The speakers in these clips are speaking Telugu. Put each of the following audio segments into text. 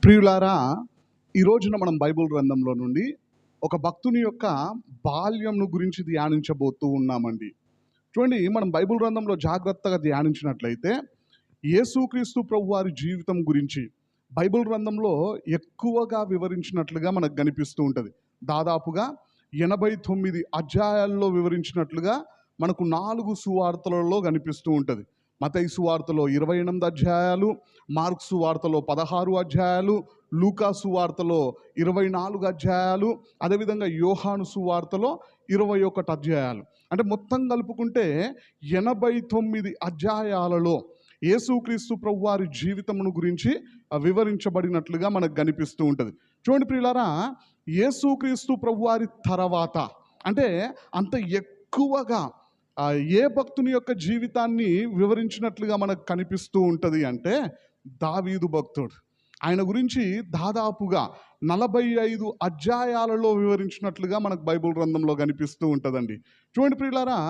ప్రియులారా, ఈ రోజున మనం బైబిల్ గ్రంథంలో నుండి ఒక భక్తుని యొక్క బాల్యంను గురించి ధ్యానించబోతూ ఉన్నామండి. చూడండి, మనం బైబిల్ గ్రంథంలో జాగ్రత్తగా ధ్యానించినట్లయితే యేసుక్రీస్తు ప్రభువారి జీవితం గురించి బైబిల్ గ్రంథంలో ఎక్కువగా వివరించినట్లుగా మనకు కనిపిస్తూ ఉంటుంది. దాదాపుగా 89 అధ్యాయాల్లో వివరించినట్లుగా మనకు 4 సువార్తలలో కనిపిస్తూ ఉంటుంది. మత్తయి సువార్తలో 28 అధ్యాయాలు, మార్కు సువార్తలో 16 అధ్యాయాలు, లూకా సువార్తలో 24 అధ్యాయాలు, అదేవిధంగా యోహాను సువార్తలో 21 అధ్యాయాలు. అంటే మొత్తం కలుపుకుంటే 89 అధ్యాయాలలో యేసుక్రీస్తు ప్రభువారి జీవితమును గురించి వివరించబడినట్లుగా మనకు కనిపిస్తూ ఉంటుంది. చూడండి ప్రియులారా, యేసుక్రీస్తు ప్రభువారి తర్వాత అంటే అంత ఎక్కువగా ఏ భక్తుని యొక్క జీవితాన్ని వివరించినట్లుగా మనకు కనిపిస్తూ ఉంటుంది అంటే దావీదు భక్తుడు. ఆయన గురించి దాదాపుగా 45 అధ్యాయాలలో వివరించినట్లుగా మనకు బైబిల్ గ్రంథంలో కనిపిస్తూ ఉంటుందండి. చూడండి ప్రియులారా,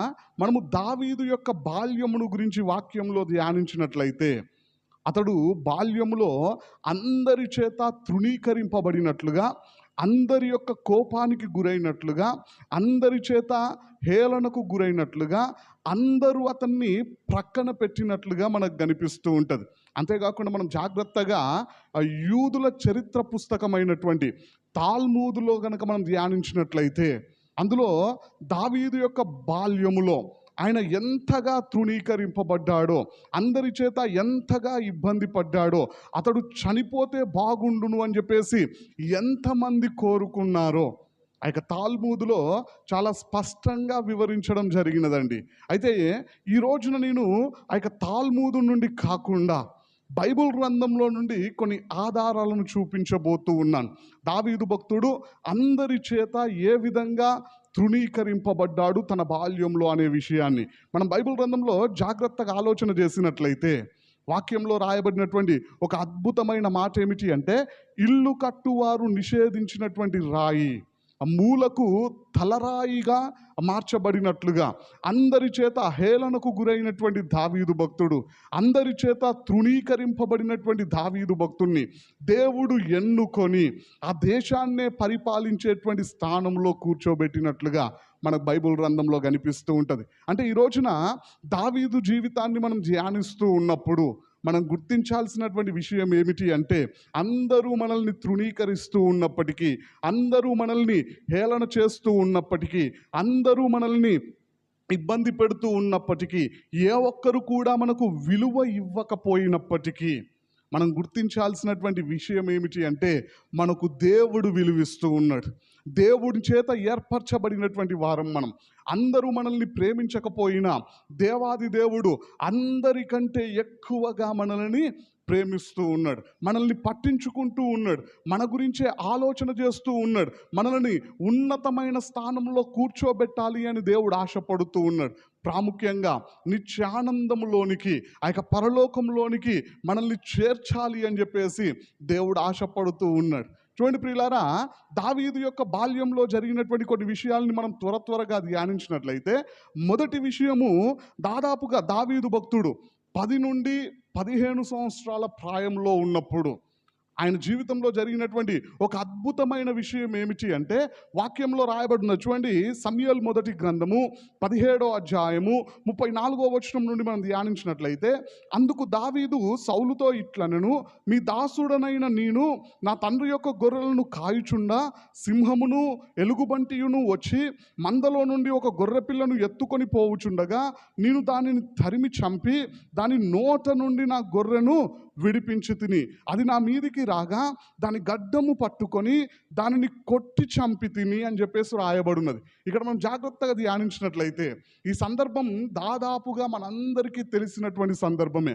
మనము దావీదు యొక్క బాల్యమును గురించి వాక్యంలో ధ్యానించినట్లయితే అతడు బాల్యములో అందరి చేత తృణీకరింపబడినట్లుగా, అందరి యొక్క కోపానికి గురైనట్లుగా, అందరి చేత హేళనకు గురైనట్లుగా, అందరూ అతన్ని ప్రక్కన పెట్టినట్లుగా మనకు కనిపిస్తూ ఉంటుంది. అంతేకాకుండా మనం జాగ్రత్తగా యూదుల చరిత్ర పుస్తకమైనటువంటి తాల్మూదులో గనక మనం ధ్యానించినట్లయితే అందులో దావీదు యొక్క బాల్యములో ఆయన ఎంతగా తృణీకరింపబడ్డాడో, అందరి చేత ఎంతగా ఇబ్బంది పడ్డాడో, అతడు చనిపోతే బాగుండును అని చెప్పేసి ఎంతమంది కోరుకున్నారో ఆ యొక్క తాల్మూదులో చాలా స్పష్టంగా వివరించడం జరిగినదండి. అయితే ఈ రోజున నేను ఆ యొక్క తాల్మూదు నుండి కాకుండా బైబిల్ గ్రంథంలో నుండి కొన్ని ఆధారాలను చూపించబోతూ ఉన్నాను. దావీదు భక్తుడు అందరి చేత ఏ విధంగా తృణీకరింపబడ్డాడు తన బాల్యంలో అనే విషయాన్ని మనం బైబిల్ గ్రంథంలో జాగ్రత్తగా ఆలోచన చేసినట్లయితే వాక్యంలో రాయబడినటువంటి ఒక అద్భుతమైన మాట ఏమిటి అంటే, ఇల్లు కట్టువారు నిషేధించినటువంటి రాయి మూలకు తలరాయిగా మార్చబడినట్లుగా అందరి చేత హేళనకు గురైనటువంటి దావీదు భక్తుడు, అందరి చేత తృణీకరింపబడినటువంటి దావీదు భక్తుడిని దేవుడు ఎన్నుకొని ఆ దేశాన్నే పరిపాలించేటువంటి స్థానంలో కూర్చోబెట్టినట్లుగా మనకు బైబిల్ గ్రంథంలో కనిపిస్తూ ఉంటుంది. అంటే ఈ రోజున దావీదు జీవితాన్ని మనం ధ్యానిస్తూ ఉన్నప్పుడు మనం గుర్తించాల్సినటువంటి విషయం ఏమిటి అంటే, అందరూ మనల్ని తృణీకరిస్తూ ఉన్నప్పటికీ, అందరూ మనల్ని హేళన చేస్తూ ఉన్నప్పటికీ, అందరూ మనల్ని ఇబ్బంది పెడుతూ ఉన్నప్పటికీ, ఏ ఒక్కరు కూడా మనకు విలువ ఇవ్వకపోయినప్పటికీ మనం గుర్తించాల్సినటువంటి విషయం ఏమిటి అంటే, మనకు దేవుడు విలువిస్తూ ఉన్నాడు. దేవుడి చేత ఏర్పరచబడినటువంటి వారం మనం. అందరూ మనల్ని ప్రేమించకపోయినా దేవాది దేవుడు అందరికంటే ఎక్కువగా మనల్ని ప్రేమిస్తూ ఉన్నాడు, మనల్ని పట్టించుకుంటూ ఉన్నాడు, మన గురించే ఆలోచన చేస్తూ ఉన్నాడు, మనల్ని ఉన్నతమైన స్థానంలో కూర్చోబెట్టాలి అని దేవుడు ఆశపడుతూ ఉన్నాడు. ప్రాముఖ్యంగా నిత్యానందంలోనికి ఆ యొక్క పరలోకంలోనికి మనల్ని చేర్చాలి అని చెప్పేసి దేవుడు ఆశపడుతూ ఉన్నాడు. చూడండి ప్రియులారా, దావీదు యొక్క బాల్యంలో జరిగినటువంటి కొన్ని విషయాల్ని మనం త్వరగా ధ్యానించినట్లయితే మొదటి విషయము, దాదాపుగా దావీదు భక్తుడు 10 నుండి 15 సంవత్సరాల ప్రాయంలో ఉన్నప్పుడు ఆయన జీవితంలో జరిగినటువంటి ఒక అద్భుతమైన విషయం ఏమిటి అంటే వాక్యంలో రాయబడిన చూడండి, సమూయేలు మొదటి గ్రంథము 17వ అధ్యాయము 34వ వచనం నుండి మనం ధ్యానించినట్లయితే, అందుకు దావీదు సౌలుతో ఇట్లనెను, మీ దాసుడనైన నేను నా తండ్రి యొక్క గొర్రెలను కాయుచుండా సింహమును ఎలుగుబంటియును వచ్చి మందలో నుండి ఒక గొర్రె పిల్లను ఎత్తుకొని పోవుచుండగా నేను దానిని తరిమి చంపి దాని నోట నుండి నా గొర్రెను విడిపించి తిని, అది నా మీదికి రాగా దాని గడ్డము పట్టుకొని దానిని కొట్టి చంపి తిని అని చెప్పేసి రాయబడినది. ఇక్కడ మనం జాగ్రత్తగా ధ్యానించినట్లయితే ఈ సందర్భం దాదాపుగా మనందరికీ తెలిసినటువంటి సందర్భమే.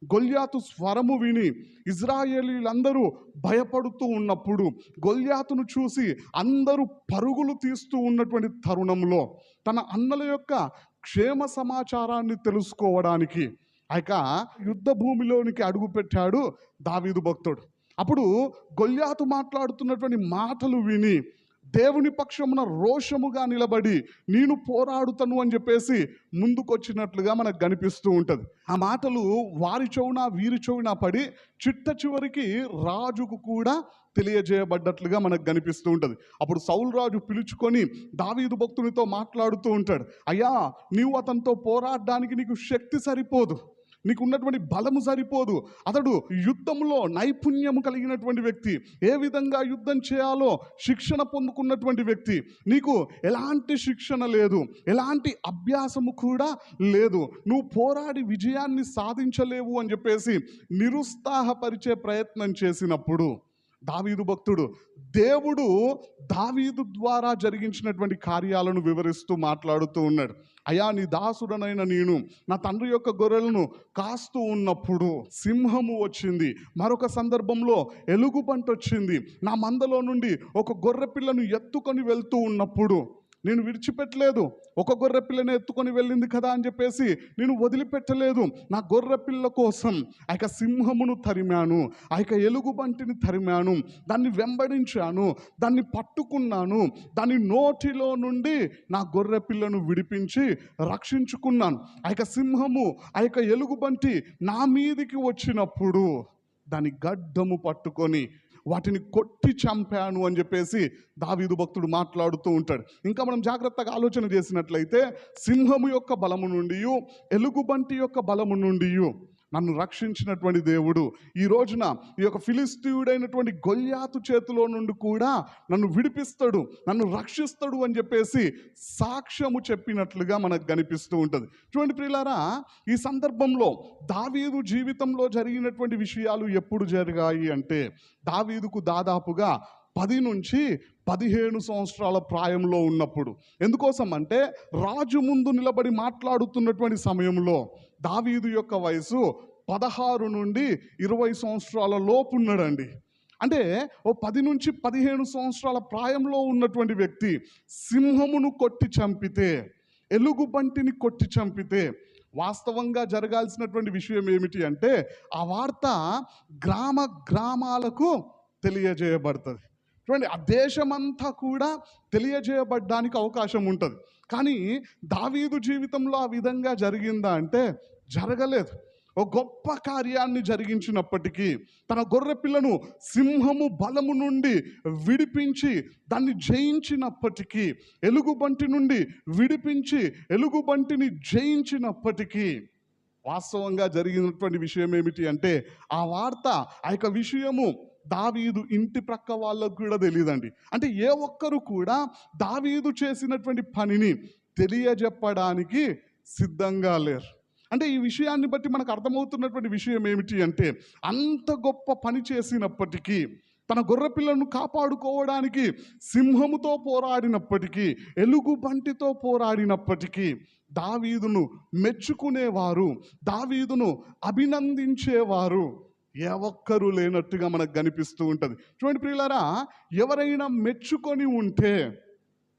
గొల్యాతు స్వరము విని ఇజ్రాయేలీలందరూ భయపడుతూ ఉన్నప్పుడు, గొల్యాతును చూసి అందరూ పరుగులు తీస్తూ ఉన్నటువంటి తరుణంలో తన అన్నల యొక్క క్షేమ సమాచారాన్ని తెలుసుకోవడానికి ఆ యొక్క యుద్ధ భూమిలోనికి అడుగుపెట్టాడు దావీదు భక్తుడు. అప్పుడు గొల్యాతు మాట్లాడుతున్నటువంటి మాటలు విని దేవుని పక్షమున రోషముగా నిలబడి నేను పోరాడుతాను అని చెప్పేసి ముందుకొచ్చినట్లుగా మనకు కనిపిస్తూ ఉంటుంది. ఆ మాటలు వారి చెవున వీరి చెవున పడి చిట్ట చివరికి రాజుకు కూడా తెలియజేయబడ్డట్లుగా మనకు కనిపిస్తూ ఉంటుంది. అప్పుడు సౌలు రాజు పిలుచుకొని దావీదు భక్తునితో మాట్లాడుతూ ఉంటాడు, అయ్యా నీవు అతనితో పోరాడడానికి నీకు శక్తి సరిపోదు, నీకు ఉన్నటువంటి బలము సరిపోదు. అతడు యుద్ధంలో నైపుణ్యము కలిగినటువంటి వ్యక్తి, ఏ విధంగా యుద్ధం చేయాలో శిక్షణ పొందుకున్నటువంటి వ్యక్తి. నీకు ఎలాంటి శిక్షణ లేదు, ఎలాంటి అభ్యాసము కూడా లేదు, నువ్వు పోరాడి విజయాన్ని సాధించలేవు అని చెప్పేసి నిరుత్సాహపరిచే ప్రయత్నం చేసినప్పుడు దావీదు భక్తుడు దేవుడు దావీదు ద్వారా జరిగించినటువంటి కార్యాలను వివరిస్తూ మాట్లాడుతూ ఉన్నాడు. అయ్యా నీ దాసుడనైన నేను నా తండ్రి యొక్క గొర్రెలను కాస్తూ ఉన్నప్పుడు సింహము వచ్చింది, మరొక సందర్భంలో ఎలుగుబంటి వచ్చింది, నా మందలో నుండి ఒక గొర్రె పిల్లను ఎత్తుకొని వెళ్తూ ఉన్నప్పుడు నేను విడిచిపెట్టలేదు. ఒక గొర్రె పిల్లని ఎత్తుకొని వెళ్ళింది కదా అని చెప్పేసి నేను వదిలిపెట్టలేదు. నా గొర్రె పిల్ల కోసం ఆ యొక్క సింహమును తరిమాను, ఆ యొక్క ఎలుగుబంటిని తరిమాను, దాన్ని వెంబడించాను, దాన్ని పట్టుకున్నాను, దాని నోటిలో నుండి నా గొర్రె పిల్లను విడిపించి రక్షించుకున్నాను. ఆ యొక్క సింహము ఆ యొక్క ఎలుగుబంటి నా మీదికి వచ్చినప్పుడు దాని గడ్డము పట్టుకొని వాటిని కొట్టి చంపాను అని చెప్పేసి దావీదు భక్తుడు మాట్లాడుతూ ఉంటాడు. ఇంకా మనం జాగ్రత్తగా ఆలోచన చేసినట్లయితే సింహము యొక్క బలము నుండి, ఎలుగుబంటి యొక్క బలము నుండి నన్ను రక్షించినటువంటి దేవుడు ఈ రోజున ఈ యొక్క ఫిలిస్తీయుడైనటువంటి గొల్యాతు చేతిలో నుండి కూడా నన్ను విడిపిస్తాడు, నన్ను రక్షిస్తాడు అని చెప్పేసి సాక్ష్యము చెప్పినట్లుగా మనకు కనిపిస్తూ ఉంటుంది. చూడండి ప్రియులారా, ఈ సందర్భంలో దావీదు జీవితంలో జరిగినటువంటి విషయాలు ఎప్పుడు జరిగాయి అంటే దావీదుకు దాదాపుగా 10 నుంచి 15 సంవత్సరాల ప్రాయంలో ఉన్నప్పుడు. ఎందుకోసం అంటే రాజు ముందు నిలబడి మాట్లాడుతున్నటువంటి సమయంలో దావీదు యొక్క వయసు 16 నుండి 20 సంవత్సరాల లోపు ఉన్నాడండి. అంటే ఓ 10 నుంచి 15 సంవత్సరాల ప్రాయంలో ఉన్నటువంటి వ్యక్తి సింహమును కొట్టి చంపితే, ఎలుగుబంటిని కొట్టి చంపితే వాస్తవంగా జరగాల్సినటువంటి విషయం ఏమిటి అంటే ఆ వార్త గ్రామాలకు తెలియజేయబడుతుంది. చూడండి, ఆ దేశమంతా కూడా తెలియజేయబడ్డానికి అవకాశం ఉంటుంది. కానీ దావీదు జీవితంలో ఆ విధంగా జరిగిందా అంటే జరగలేదు. ఒక గొప్ప కార్యాన్ని జరిగించినప్పటికీ తన గొర్రె పిల్లను సింహము బలము నుండి విడిపించి దాన్ని జయించినప్పటికీ, ఎలుగుబంటి నుండి విడిపించి ఎలుగుబంటిని జయించినప్పటికీ వాస్తవంగా జరిగినటువంటి విషయం ఏమిటి అంటే ఆ వార్త, ఆ యొక్క విషయము దావీదు ఇంటి ప్రక్క వాళ్ళకు కూడా తెలియదండి. అంటే ఏ ఒక్కరు కూడా దావీదు చేసినటువంటి పనిని తెలియజెప్పడానికి సిద్ధంగా లేరు. అంటే ఈ విషయాన్ని బట్టి మనకు అర్థమవుతున్నటువంటి విషయం ఏమిటి అంటే అంత గొప్ప పని చేసినప్పటికీ, తన గొర్రెపిల్లను కాపాడుకోవడానికి సింహముతో పోరాడినప్పటికీ, ఎలుగుబంటితో పోరాడినప్పటికీ దావీదును మెచ్చుకునేవారు, దావీదును అభినందించేవారు ఏ ఒక్కరూ లేనట్టుగా మనకు కనిపిస్తూ ఉంటుంది. చూడండి ప్రియులారా, ఎవరైనా మెచ్చుకొని ఉంటే,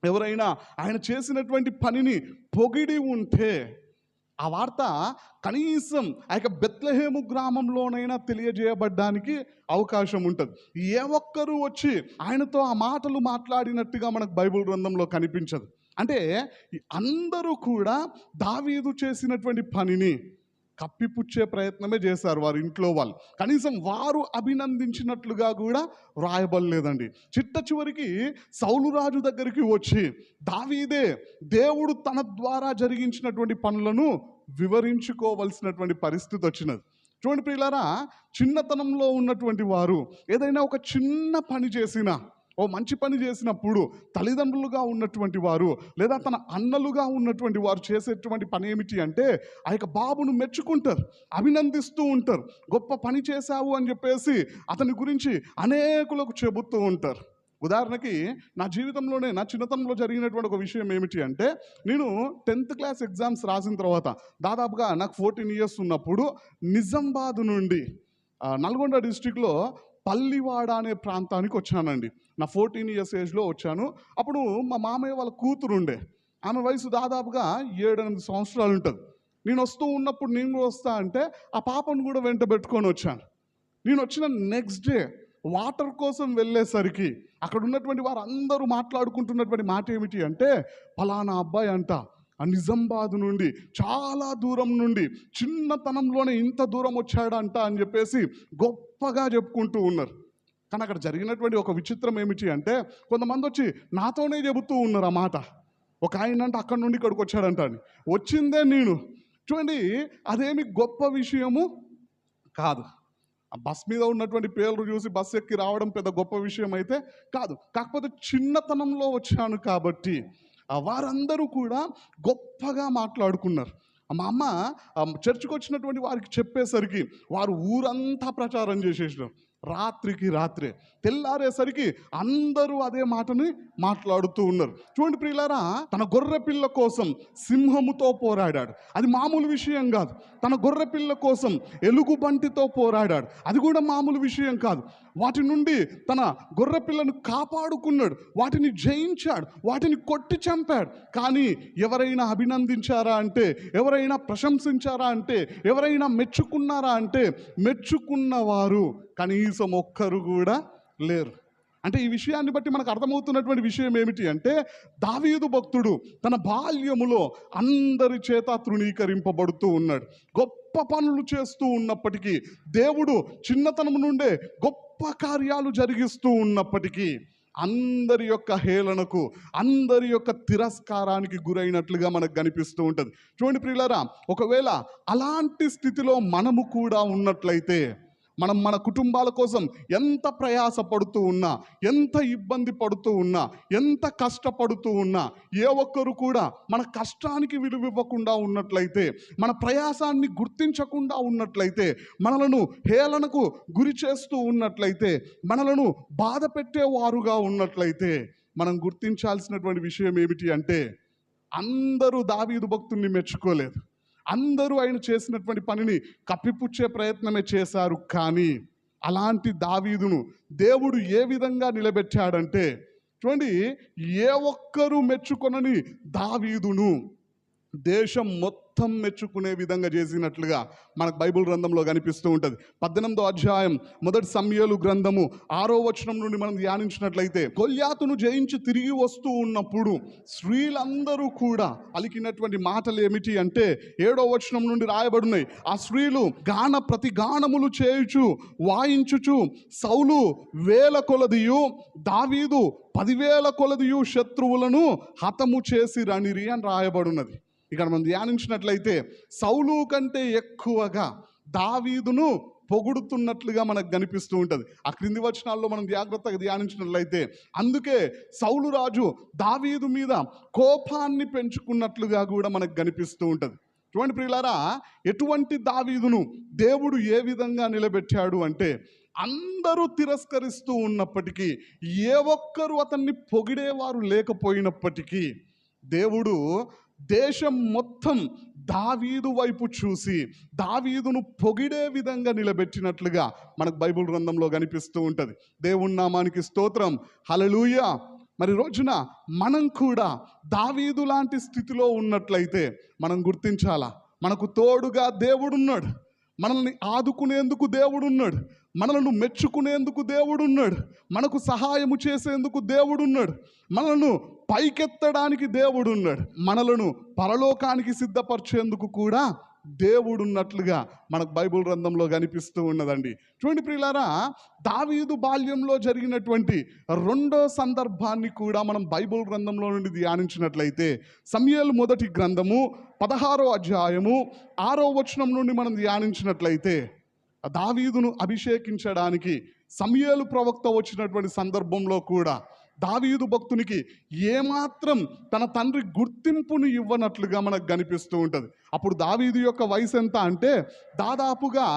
ఎవరైనా ఆయన చేసినటువంటి పనిని పొగిడి ఉంటే ఆ వార్త కనీసం ఆ యొక్క బెత్లెహేము గ్రామంలోనైనా తెలియజేయబడ్డానికి అవకాశం ఉంటుంది. ఏ ఒక్కరూ వచ్చి ఆయనతో ఆ మాటలు మాట్లాడినట్టుగా మనకు బైబిల్ గ్రంథంలో కనిపించదు. అంటే అందరూ కూడా దావీదు చేసినటువంటి పనిని కప్పిపుచ్చే ప్రయత్నమే చేశారు వారి ఇంట్లో వాళ్ళు. కనీసం వారు అభినందించినట్లుగా కూడా రాయబడలేదండి. చిట్ట చివరికి సౌలు రాజు దగ్గరికి వచ్చి దావీదే దేవుడు తన ద్వారా జరిగించినటువంటి పనులను వివరించుకోవలసినటువంటి పరిస్థితి వచ్చినది. చూడండి ప్రియులారా, చిన్నతనంలో ఉన్నటువంటి వారు ఏదైనా ఒక చిన్న పని చేసినా, ఓ మంచి పని చేసినప్పుడు తల్లిదండ్రులుగా ఉన్నటువంటి వారు లేదా తన అన్నలుగా ఉన్నటువంటి వారు చేసేటువంటి పని ఏమిటి అంటే ఆ యొక్క బాబును మెచ్చుకుంటారు, అభినందిస్తూ ఉంటారు. గొప్ప పని చేశావు అని చెప్పేసి అతని గురించి అనేకులకు చెబుతూ ఉంటారు. ఉదాహరణకి నా జీవితంలోనే నా చిన్నతనంలో జరిగినటువంటి ఒక విషయం ఏమిటి అంటే నేను 10th క్లాస్ ఎగ్జామ్స్ రాసిన తర్వాత దాదాపుగా నాకు 14 years ఉన్నప్పుడు నిజామాబాద్ నుండి నల్గొండ డిస్టిక్లో పల్లివాడ అనే ప్రాంతానికి వచ్చానండి. నా 14 years ఏజ్లో వచ్చాను. అప్పుడు మా మామయ్య వాళ్ళ కూతురు ఉండే, ఆమె వయసు దాదాపుగా 7-8 సంవత్సరాలు ఉంటుంది. నేను వస్తూ ఉన్నప్పుడు నేను కూడా వస్తా అంటే ఆ పాపను కూడా వెంట పెట్టుకొని వచ్చాను. నేను వచ్చిన నెక్స్ట్ డే వాటర్ కోసం వెళ్ళేసరికి అక్కడ ఉన్నటువంటి వారందరూ మాట్లాడుకుంటున్నటువంటి మాట ఏమిటి అంటే, ఫలానా అబ్బాయి అంట నిజామాబాద్ నుండి చాలా దూరం నుండి చిన్నతనంలోనే ఇంత దూరం వచ్చాడంట అని చెప్పేసి గొప్పగా చెప్పుకుంటూ ఉన్నారు. కానీ అక్కడ జరిగినటువంటి ఒక విచిత్రం ఏమిటి అంటే, కొంతమంది వచ్చి నాతోనే చెబుతూ ఉన్నారు ఆ మాట. ఒక ఆయన అంటే అక్కడి నుండి ఇక్కడికి వచ్చాడంట అని, వచ్చిందే నేను. చూడండి, అదేమి గొప్ప విషయము కాదు. ఆ బస్ మీద ఉన్నటువంటి పేర్లు చూసి బస్సు ఎక్కి రావడం పెద్ద గొప్ప విషయం అయితే కాదు. కాకపోతే చిన్నతనంలో వచ్చాను కాబట్టి వారందరూ కూడా గొప్పగా మాట్లాడుకున్నారు. మా అమ్మ చర్చికి వచ్చినటువంటి వారికి చెప్పేసరికి వారు ఊరంతా ప్రచారం చేసేసినారు. రాత్రికి రాత్రే తెల్లారేసరికి అందరూ అదే మాటని మాట్లాడుతూ ఉన్నారు. చూడండి ప్రియులారా, తన గొర్రె పిల్ల కోసం సింహముతో పోరాడాడు, అది మామూలు విషయం కాదు. తన గొర్రె పిల్ల కోసం ఎలుగుబంటితో పోరాడాడు, అది కూడా మామూలు విషయం కాదు. వాటి నుండి తన గొర్రె పిల్లను కాపాడుకున్నాడు, వాటిని జయించాడు, వాటిని కొట్టి చంపాడు. కానీ ఎవరైనా అభినందించారా అంటే, ఎవరైనా ప్రశంసించారా అంటే, ఎవరైనా మెచ్చుకున్నారా అంటే, మెచ్చుకున్నవారు కనీసం ఒక్కరు కూడా లేరు. అంటే ఈ విషయాన్ని బట్టి మనకు అర్థమవుతున్నటువంటి విషయం ఏమిటి అంటే, దావీదు భక్తుడు తన బాల్యములో అందరి చేత తృణీకరింపబడుతూ ఉన్నాడు. గొప్ప పనులు చేస్తూ ఉన్నప్పటికీ, దేవుడు చిన్నతనం నుండే గొప్ప కార్యాలు జరిగిస్తూ ఉన్నప్పటికీ అందరి యొక్క హేళనకు, అందరి యొక్క తిరస్కారానికి గురైనట్లుగా మనకు కనిపిస్తూ ఉంటుంది. చూడండి ప్రియులారా, ఒకవేళ అలాంటి స్థితిలో మనము కూడా ఉన్నట్లయితే, మనం మన కుటుంబాల కోసం ఎంత ప్రయాసపడుతూ ఉన్నా, ఎంత ఇబ్బంది పడుతూ ఉన్నా, ఎంత కష్టపడుతూ ఉన్నా, ఏ ఒక్కరు కూడా మన కష్టానికి విలువ ఇవ్వకుండా ఉన్నట్లయితే, మన ప్రయాసాన్ని గుర్తించకుండా ఉన్నట్లయితే, మనలను హేళనకు గురి చేస్తూ ఉన్నట్లయితే, మనలను బాధ పెట్టేవారుగా ఉన్నట్లయితే, మనం గుర్తించాల్సినటువంటి విషయం ఏమిటి అంటే, అందరూ దావీదు భక్తుణ్ణి మెచ్చుకోలేదు, అందరూ ఆయన చేసినటువంటి పనిని కప్పిపుచ్చే ప్రయత్నమే చేశారు. కానీ అలాంటి దావీదును దేవుడు ఏ విధంగా నిలబెట్టాడంటే, చూడండి, ఏ ఒక్కరూ మెచ్చుకొనని దావీదును దేశం మొత్తం మెచ్చుకునే విధంగా చేసినట్లుగా మనకు బైబిల్ గ్రంథంలో కనిపిస్తూ ఉంటుంది. 18వ అధ్యాయం 1 సమూయేలు గ్రంథము 6వ వచనం నుండి మనం ధ్యానించినట్లయితే, గొల్యాతును జయించి తిరిగి వస్తూ ఉన్నప్పుడు స్త్రీలందరూ కూడా పలికినటువంటి మాటలు ఏమిటి అంటే, 7వ వచనం నుండి రాయబడినాయి. ఆ స్త్రీలు ప్రతి గానములు చేయుచు వాయించుచు సౌలు 1000 కొలదియు దావీదు 10,000 కొలదియు శత్రువులను హతము చేసి రనిరి అని రాయబడినది. ఇక్కడ మనం ధ్యానించినట్లయితే సౌలు కంటే ఎక్కువగా దావీదును పొగుడుతున్నట్లుగా మనకు కనిపిస్తూ ఉంటుంది. ఆ క్రింది వచనాల్లో మనం జాగ్రత్తగా ధ్యానించినట్లయితే, అందుకే సౌలు రాజు దావీదు మీద కోపాన్ని పెంచుకున్నట్లుగా కూడా మనకు కనిపిస్తూ ఉంటుంది. చూడండి ప్రియులారా, ఎటువంటి దావీదును దేవుడు ఏ విధంగా నిలబెట్టాడు అంటే, అందరూ తిరస్కరిస్తూ ఉన్నప్పటికీ, ఏ ఒక్కరు అతన్ని పొగిడేవారు లేకపోయినప్పటికీ, దేవుడు దేశం మొత్తం దావీదు వైపు చూసి దావీదును పొగిడే విధంగా నిలబెట్టినట్లుగా మనకు బైబిల్ గ్రంథంలో కనిపిస్తూ ఉంటుంది. దేవుని నామానికి స్తోత్రం, హల్లెలూయా. మరి రోజున మనం కూడా దావీదు లాంటి స్థితిలో ఉన్నట్లయితే మనం గుర్తించాలా, మనకు తోడుగా దేవుడున్నాడు, మనల్ని ఆదుకునేందుకు దేవుడున్నాడు, మనలను మెచ్చుకునేందుకు దేవుడున్నాడు, మనకు సహాయము చేసేందుకు దేవుడున్నాడు, మనలను పైకెత్తడానికి దేవుడున్నాడు, మనలను పరలోకానికి సిద్ధపరిచేందుకు కూడా దేవుడున్నట్లుగా మనకు బైబిల్ గ్రంథంలో కనిపిస్తూ ఉన్నదండి. చూడండి ప్రియులారా, దావీదు బాల్యంలో జరిగినటువంటి రెండో సందర్భాన్ని కూడా మనం బైబిల్ గ్రంథంలో నుండి ధ్యానించినట్లయితే, సమూయేలు మొదటి గ్రంథము 16వ అధ్యాయము 6వ వచనం నుండి మనం ధ్యానించినట్లయితే, దావీదును అభిషేకించడానికి సమూయేలు ప్రవక్త వచ్చినటువంటి సందర్భంలో కూడా దావీదు భక్తునికి ఏమాత్రం తన తండ్రి గుర్తింపును ఇవ్వనట్లుగా మనకు కనిపిస్తూ ఉంటుంది. అప్పుడు దావీదు యొక్క వయసు ఎంత అంటే, దాదాపుగా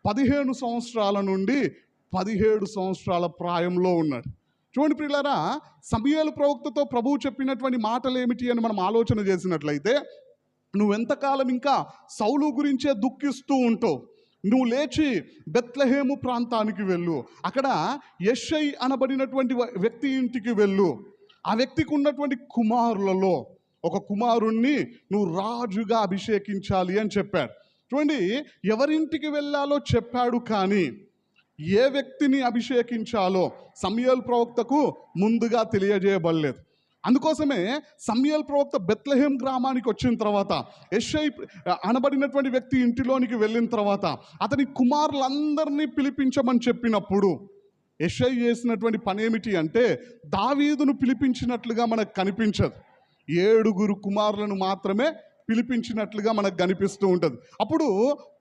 15 సంవత్సరాల నుండి 17 సంవత్సరాల ప్రాయంలో ఉన్నాడు. చూడండి ప్రియులారా, సమూయేలు ప్రవక్తతో ప్రభువు చెప్పినటువంటి మాటలు ఏమిటి అని మనం ఆలోచన చేసినట్లయితే, నువ్వెంతకాలం ఇంకా సౌలు గురించే దుఃఖిస్తూ ఉంటావు, నువ్వు లేచి బెత్లెహేము ప్రాంతానికి వెళ్ళు, అక్కడ యెషై అనబడినటువంటి వ్యక్తి ఇంటికి వెళ్ళు, ఆ వ్యక్తికి ఉన్నటువంటి కుమారులలో ఒక కుమారుణ్ణి నువ్వు రాజుగా అభిషేకించాలి అని చెప్పాడు. చూడండి, ఎవరింటికి వెళ్ళాలో చెప్పాడు, కానీ ఏ వ్యక్తిని అభిషేకించాలో సమూయేలు ప్రవక్తకు ముందుగా తెలియజేయబడలేదు. అందుకోసమే సమూయేలు ప్రవక్త బెత్లెహేం గ్రామానికి వచ్చిన తర్వాత యెషై అనబడినటువంటి వ్యక్తి ఇంటిలోనికి వెళ్ళిన తర్వాత అతని కుమారులందరినీ పిలిపించమని చెప్పినప్పుడు యెషై చేసినటువంటి పని ఏమిటి అంటే దావీదును పిలిపించినట్లుగా మనకు కనిపించదు. 7 కుమారులను మాత్రమే పిలిపించినట్లుగా మనకు కనిపిస్తూ ఉంటుంది. అప్పుడు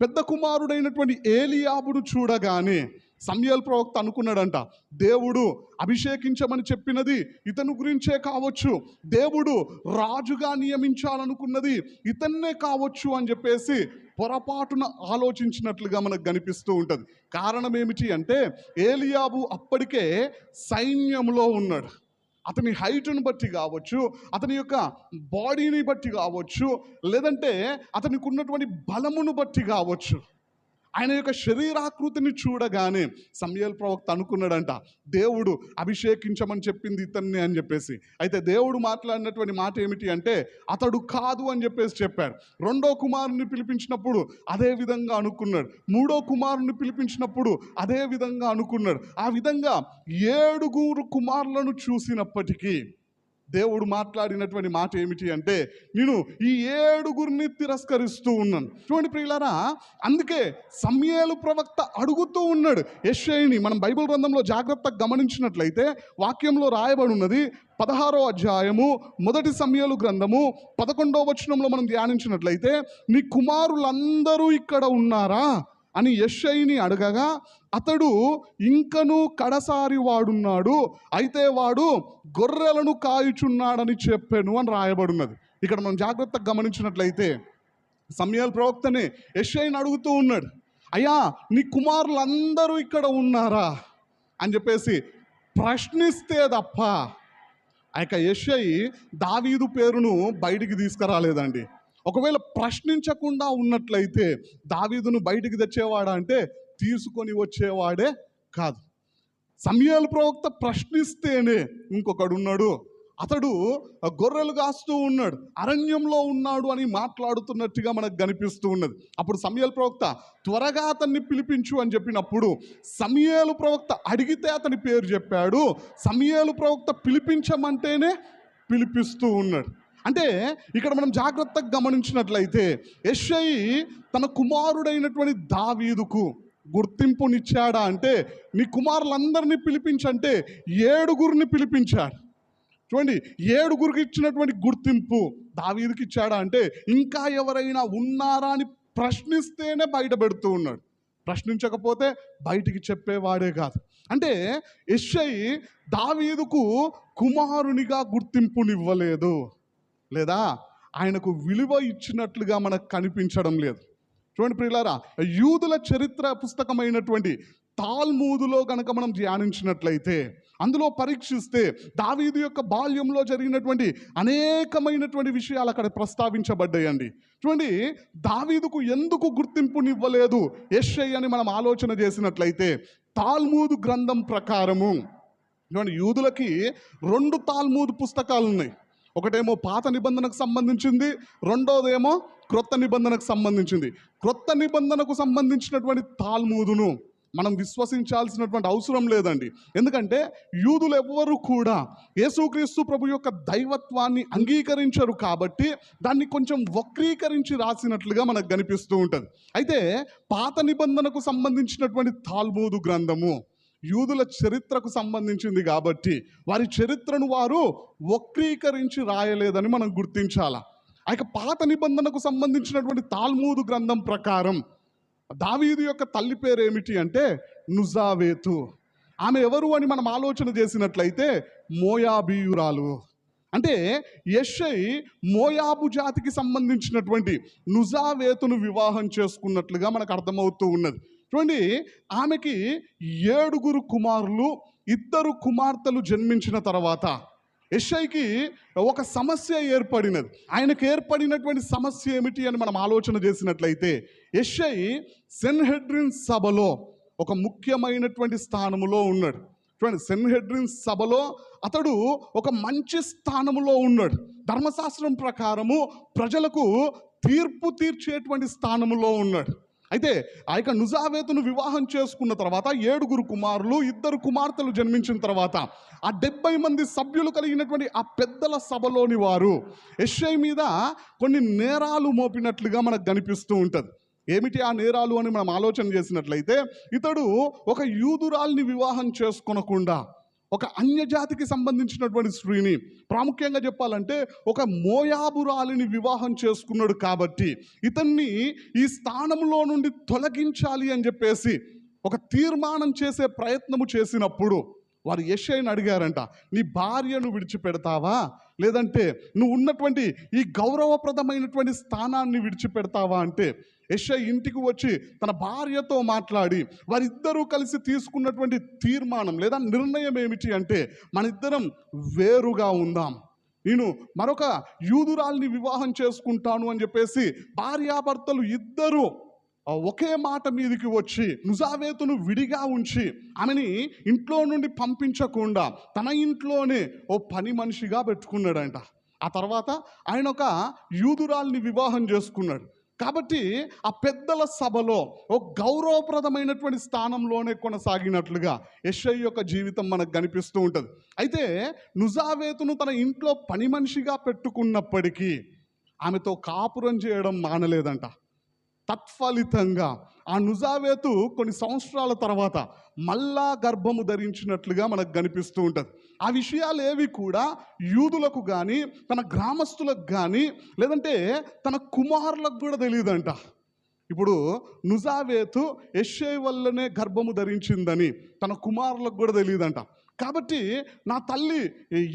పెద్ద కుమారుడైనటువంటి ఏలీయాబును చూడగానే సమూయేలు ప్రవక్త అనుకున్నాడంట, దేవుడు అభిషేకించమని చెప్పినది ఇతను గురించే కావచ్చు, దేవుడు రాజుగా నియమించాలనుకున్నది ఇతన్నే కావచ్చు అని చెప్పేసి పొరపాటున ఆలోచించినట్లుగా మనకు కనిపిస్తూ ఉంటుంది. కారణం ఏమిటి అంటే ఏలీయాబు అప్పటికే సైన్యంలో ఉన్నాడు. అతని హైట్ను బట్టి కావచ్చు, అతని యొక్క బాడీని బట్టి కావచ్చు, లేదంటే అతనికి ఉన్నటువంటి బలమును బట్టి కావచ్చు, ఆయన యొక్క శరీరాకృతిని చూడగానే సమూయేలు ప్రవక్త అనుకున్నాడంట, దేవుడు అభిషేకించమని చెప్పింది ఇతన్ని అని చెప్పేసి. అయితే దేవుడు మాట్లాడినటువంటి మాట ఏమిటి అంటే అతడు కాదు అని చెప్పేసి చెప్పాడు. 2వ కుమారుని పిలిపించినప్పుడు అదే విధంగా అనుకున్నాడు. 3వ కుమారుని పిలిపించినప్పుడు అదే విధంగా అనుకున్నాడు. ఆ విధంగా 7 కుమారులను చూసినప్పటికీ దేవుడు మాట్లాడినటువంటి మాట ఏమిటి అంటే నేను ఈ 7 తిరస్కరిస్తూ ఉన్నాను. చూడండి ప్రియులారా, అందుకే సమూయేలు ప్రవక్త అడుగుతూ ఉన్నాడు యెషైని. మనం బైబిల్ గ్రంథంలో జాగ్రత్తగా గమనించినట్లయితే వాక్యంలో రాయబడి ఉన్నది 16వ అధ్యాయము 1 సమూయేలు గ్రంథము 11వ వచనంలో మనం ధ్యానించినట్లయితే నీ కుమారులందరూ ఇక్కడ ఉన్నారా అని యెషైని అడగగా అతడు ఇంకను కడసారి వాడున్నాడు, అయితే వాడు గొర్రెలను కాయుచున్నాడని చెప్పాను అని రాయబడినది. ఇక్కడ మనం జాగ్రత్తగా గమనించినట్లయితే సమూయేలు ప్రవక్తనే యెషైని అడుగుతూ ఉన్నాడు, అయ్యా నీ కుమారులందరూ ఇక్కడ ఉన్నారా అని చెప్పేసి ప్రశ్నిస్తే తప్ప ఆ యొక్క యెషై దావీదు పేరును బయటికి తీసుకురాలేదండి. ఒకవేళ ప్రశ్నించకుండా ఉన్నట్లయితే దావీదును బయటికి తెచ్చేవాడా అంటే తీసుకొని వచ్చేవాడే కాదు. సమూయేలు ప్రవక్త ప్రశ్నిస్తేనే ఇంకొకడు ఉన్నాడు, అతడు గొర్రెలు కాస్తూ ఉన్నాడు, అరణ్యంలో ఉన్నాడు అని మాట్లాడుతున్నట్టుగా మనకు కనిపిస్తూ ఉన్నది. అప్పుడు సమూయేలు ప్రవక్త త్వరగా అతన్ని పిలిపించు అని చెప్పినప్పుడు సమూయేలు ప్రవక్త అడిగితే అతని పేరు చెప్పాడు. సమూయేలు ప్రవక్త పిలిపించమంటేనే పిలిపిస్తూ ఉన్నాడు. అంటే ఇక్కడ మనం జాగ్రత్తగా గమనించినట్లయితే యెషై తన కుమారుడైనటువంటి దావీదుకు గుర్తింపునిచ్చాడా అంటే నీ కుమారులందరినీ పిలిపించంటే 7 పిలిపించాడు. చూడండి, 7 ఇచ్చినటువంటి గుర్తింపు దావీదుకి ఇచ్చాడా అంటే ఇంకా ఎవరైనా ఉన్నారా అని ప్రశ్నిస్తేనే బయట పెడుతూ ఉన్నాడు, ప్రశ్నించకపోతే బయటికి చెప్పేవాడే కాదు. అంటే యెషై దావీదుకు కుమారునిగా గుర్తింపునివ్వలేదు, లేదా ఆయనకు విలువ ఇచ్చినట్లుగా మనకు కనిపించడం లేదు. చూడండి ప్రియులారా, యూదుల చరిత్ర పుస్తకమైనటువంటి తాల్మూదులో కనుక మనం ధ్యానించినట్లయితే అందులో పరీక్షిస్తే దావీదు యొక్క బాల్యంలో జరిగినటువంటి అనేకమైనటువంటి విషయాలు అక్కడ ప్రస్తావించబడ్డాయండి. చూడండి, దావీదుకు ఎందుకు గుర్తింపునివ్వలేదు యెషై అని మనం ఆలోచన చేసినట్లయితే తాల్మూదు గ్రంథం ప్రకారము చూడండి, యూదులకి 2 తాల్మూదు పుస్తకాలు ఉన్నాయి. ఒకటేమో పాత నిబంధనకు సంబంధించింది, రెండోదేమో క్రొత్త నిబంధనకు సంబంధించింది. క్రొత్త నిబంధనకు సంబంధించినటువంటి తాల్మూదును మనం విశ్వసించాల్సినటువంటి అవసరం లేదండి. ఎందుకంటే యూదులు ఎవ్వరూ కూడా యేసుక్రీస్తు ప్రభు యొక్క దైవత్వాన్ని అంగీకరించరు కాబట్టి దాన్ని కొంచెం వక్రీకరించి రాసినట్లుగా మనకు కనిపిస్తూ ఉంటుంది. అయితే పాత నిబంధనకు సంబంధించినటువంటి తాల్మూదు గ్రంథము యూదుల చరిత్రకు సంబంధించింది కాబట్టి వారి చరిత్రను వారు వక్రీకరించి రాయలేదని మనం గుర్తించాలా. ఆ యొక్క పాత నిబంధనకు సంబంధించినటువంటి తాల్మూదు గ్రంథం ప్రకారం దావీదు యొక్క తల్లి పేరు ఏమిటి అంటే నుజావేతు. ఆమె ఎవరు అని మనం ఆలోచన చేసినట్లయితే మోయాబీయురాలు. అంటే యెషై మోయాబు జాతికి సంబంధించినటువంటి నుజావేతును వివాహం చేసుకున్నట్లుగా మనకు అర్థమవుతూ ఉన్నది. చూడండి, ఆమెకి 7 కుమారులు 2 కుమార్తెలు జన్మించిన తర్వాత యెషైకి ఒక సమస్య ఏర్పడినది. ఆయనకు ఏర్పడినటువంటి సమస్య ఏమిటి అని మనం ఆలోచన చేసినట్లయితే యెషై సెన్హెడ్రిన్ సభలో ఒక ముఖ్యమైనటువంటి స్థానములో ఉన్నాడు. చూడండి, సెన్హెడ్రిన్ సభలో అతడు ఒక మంచి స్థానములో ఉన్నాడు. ధర్మశాస్త్రం ప్రకారము ప్రజలకు తీర్పు తీర్చేటువంటి స్థానములో ఉన్నాడు. అయితే ఆ యొక్క నుజావేతును వివాహం చేసుకున్న తర్వాత 7 కుమారులు 2 కుమార్తెలు జన్మించిన తర్వాత ఆ 70 మంది సభ్యులు కలిగినటువంటి ఆ పెద్దల సభలోని వారు యెషై మీద కొన్ని నేరాలు మోపినట్లుగా మనకు కనిపిస్తూ ఉంటుంది. ఏమిటి ఆ నేరాలు అని మనం ఆలోచన చేసినట్లయితే, ఇతడు ఒక యూదురాల్ని వివాహం చేసుకొనకుండా ఒక అన్యజాతికి సంబంధించినటువంటి స్త్రీని, ప్రాముఖ్యంగా చెప్పాలంటే ఒక మోయాబురాలిని వివాహం చేసుకున్నాడు. కాబట్టి ఇతన్ని ఈ స్థానంలో నుండి తొలగించాలి అని చెప్పేసి ఒక తీర్మానం చేసే ప్రయత్నము చేసినప్పుడు వారు యెషైని అడిగారంట, నీ భార్యను విడిచిపెడతావా, లేదంటే నువ్వు ఉన్నటువంటి ఈ గౌరవప్రదమైనటువంటి స్థానాన్ని విడిచిపెడతావా అంటే యెషై ఇంటికి వచ్చి తన భార్యతో మాట్లాడి వారిద్దరూ కలిసి తీసుకున్నటువంటి తీర్మానం లేదా నిర్ణయం ఏమిటి అంటే, మన ఇద్దరం వేరుగా ఉందాం, నేను మరొక యూదురాల్ని వివాహం చేసుకుంటాను అని చెప్పేసి భార్యాభర్తలు ఇద్దరు ఒకే మాట మీదకి వచ్చి నుజావేతును విడిగా ఉంచి ఆమెని ఇంట్లో నుండి పంపించకుండా తన ఇంట్లోనే ఓ పని మనిషిగా పెట్టుకున్నాడంట. ఆ తర్వాత ఆయన ఒక యూదురాల్ని వివాహం చేసుకున్నాడు. కాబట్టి ఆ పెద్దల సభలో ఒక గౌరవప్రదమైనటువంటి స్థానంలోనే కొనసాగినట్లుగా యెషై యొక్క జీవితం మనకు కనిపిస్తూ ఉంటుంది. అయితే నుజావేతును తన ఇంట్లో పని మనిషిగా పెట్టుకున్నప్పటికీ ఆమెతో కాపురం చేయడం మానలేదంట. తత్ఫలితంగా ఆ నుజావేతు కొన్ని సంవత్సరాల తర్వాత మళ్ళా గర్భము ధరించినట్లుగా మనకు కనిపిస్తూ ఉంటుంది. ఆ విషయాలు ఏవి కూడా యూదులకు కానీ తన గ్రామస్తులకు కానీ లేదంటే తన కుమారులకు కూడా తెలియదంట. ఇప్పుడు నుజావేతు యెషై వల్లనే గర్భము ధరించిందని తన కుమారులకు కూడా తెలియదంట. కాబట్టి నా తల్లి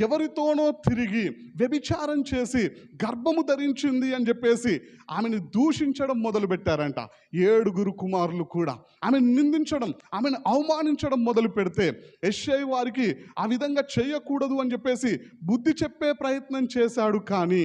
ఎవరితోనో తిరిగి వ్యభిచారం చేసి గర్భము ధరించింది అని చెప్పేసి ఆమెను దూషించడం మొదలుపెట్టారంట 7 కుమారులు కూడా. ఆమెను నిందించడం, ఆమెను అవమానించడం మొదలు పెడితే యెషై వారికి ఆ విధంగా చేయకూడదు అని చెప్పేసి బుద్ధి చెప్పే ప్రయత్నం చేశాడు. కానీ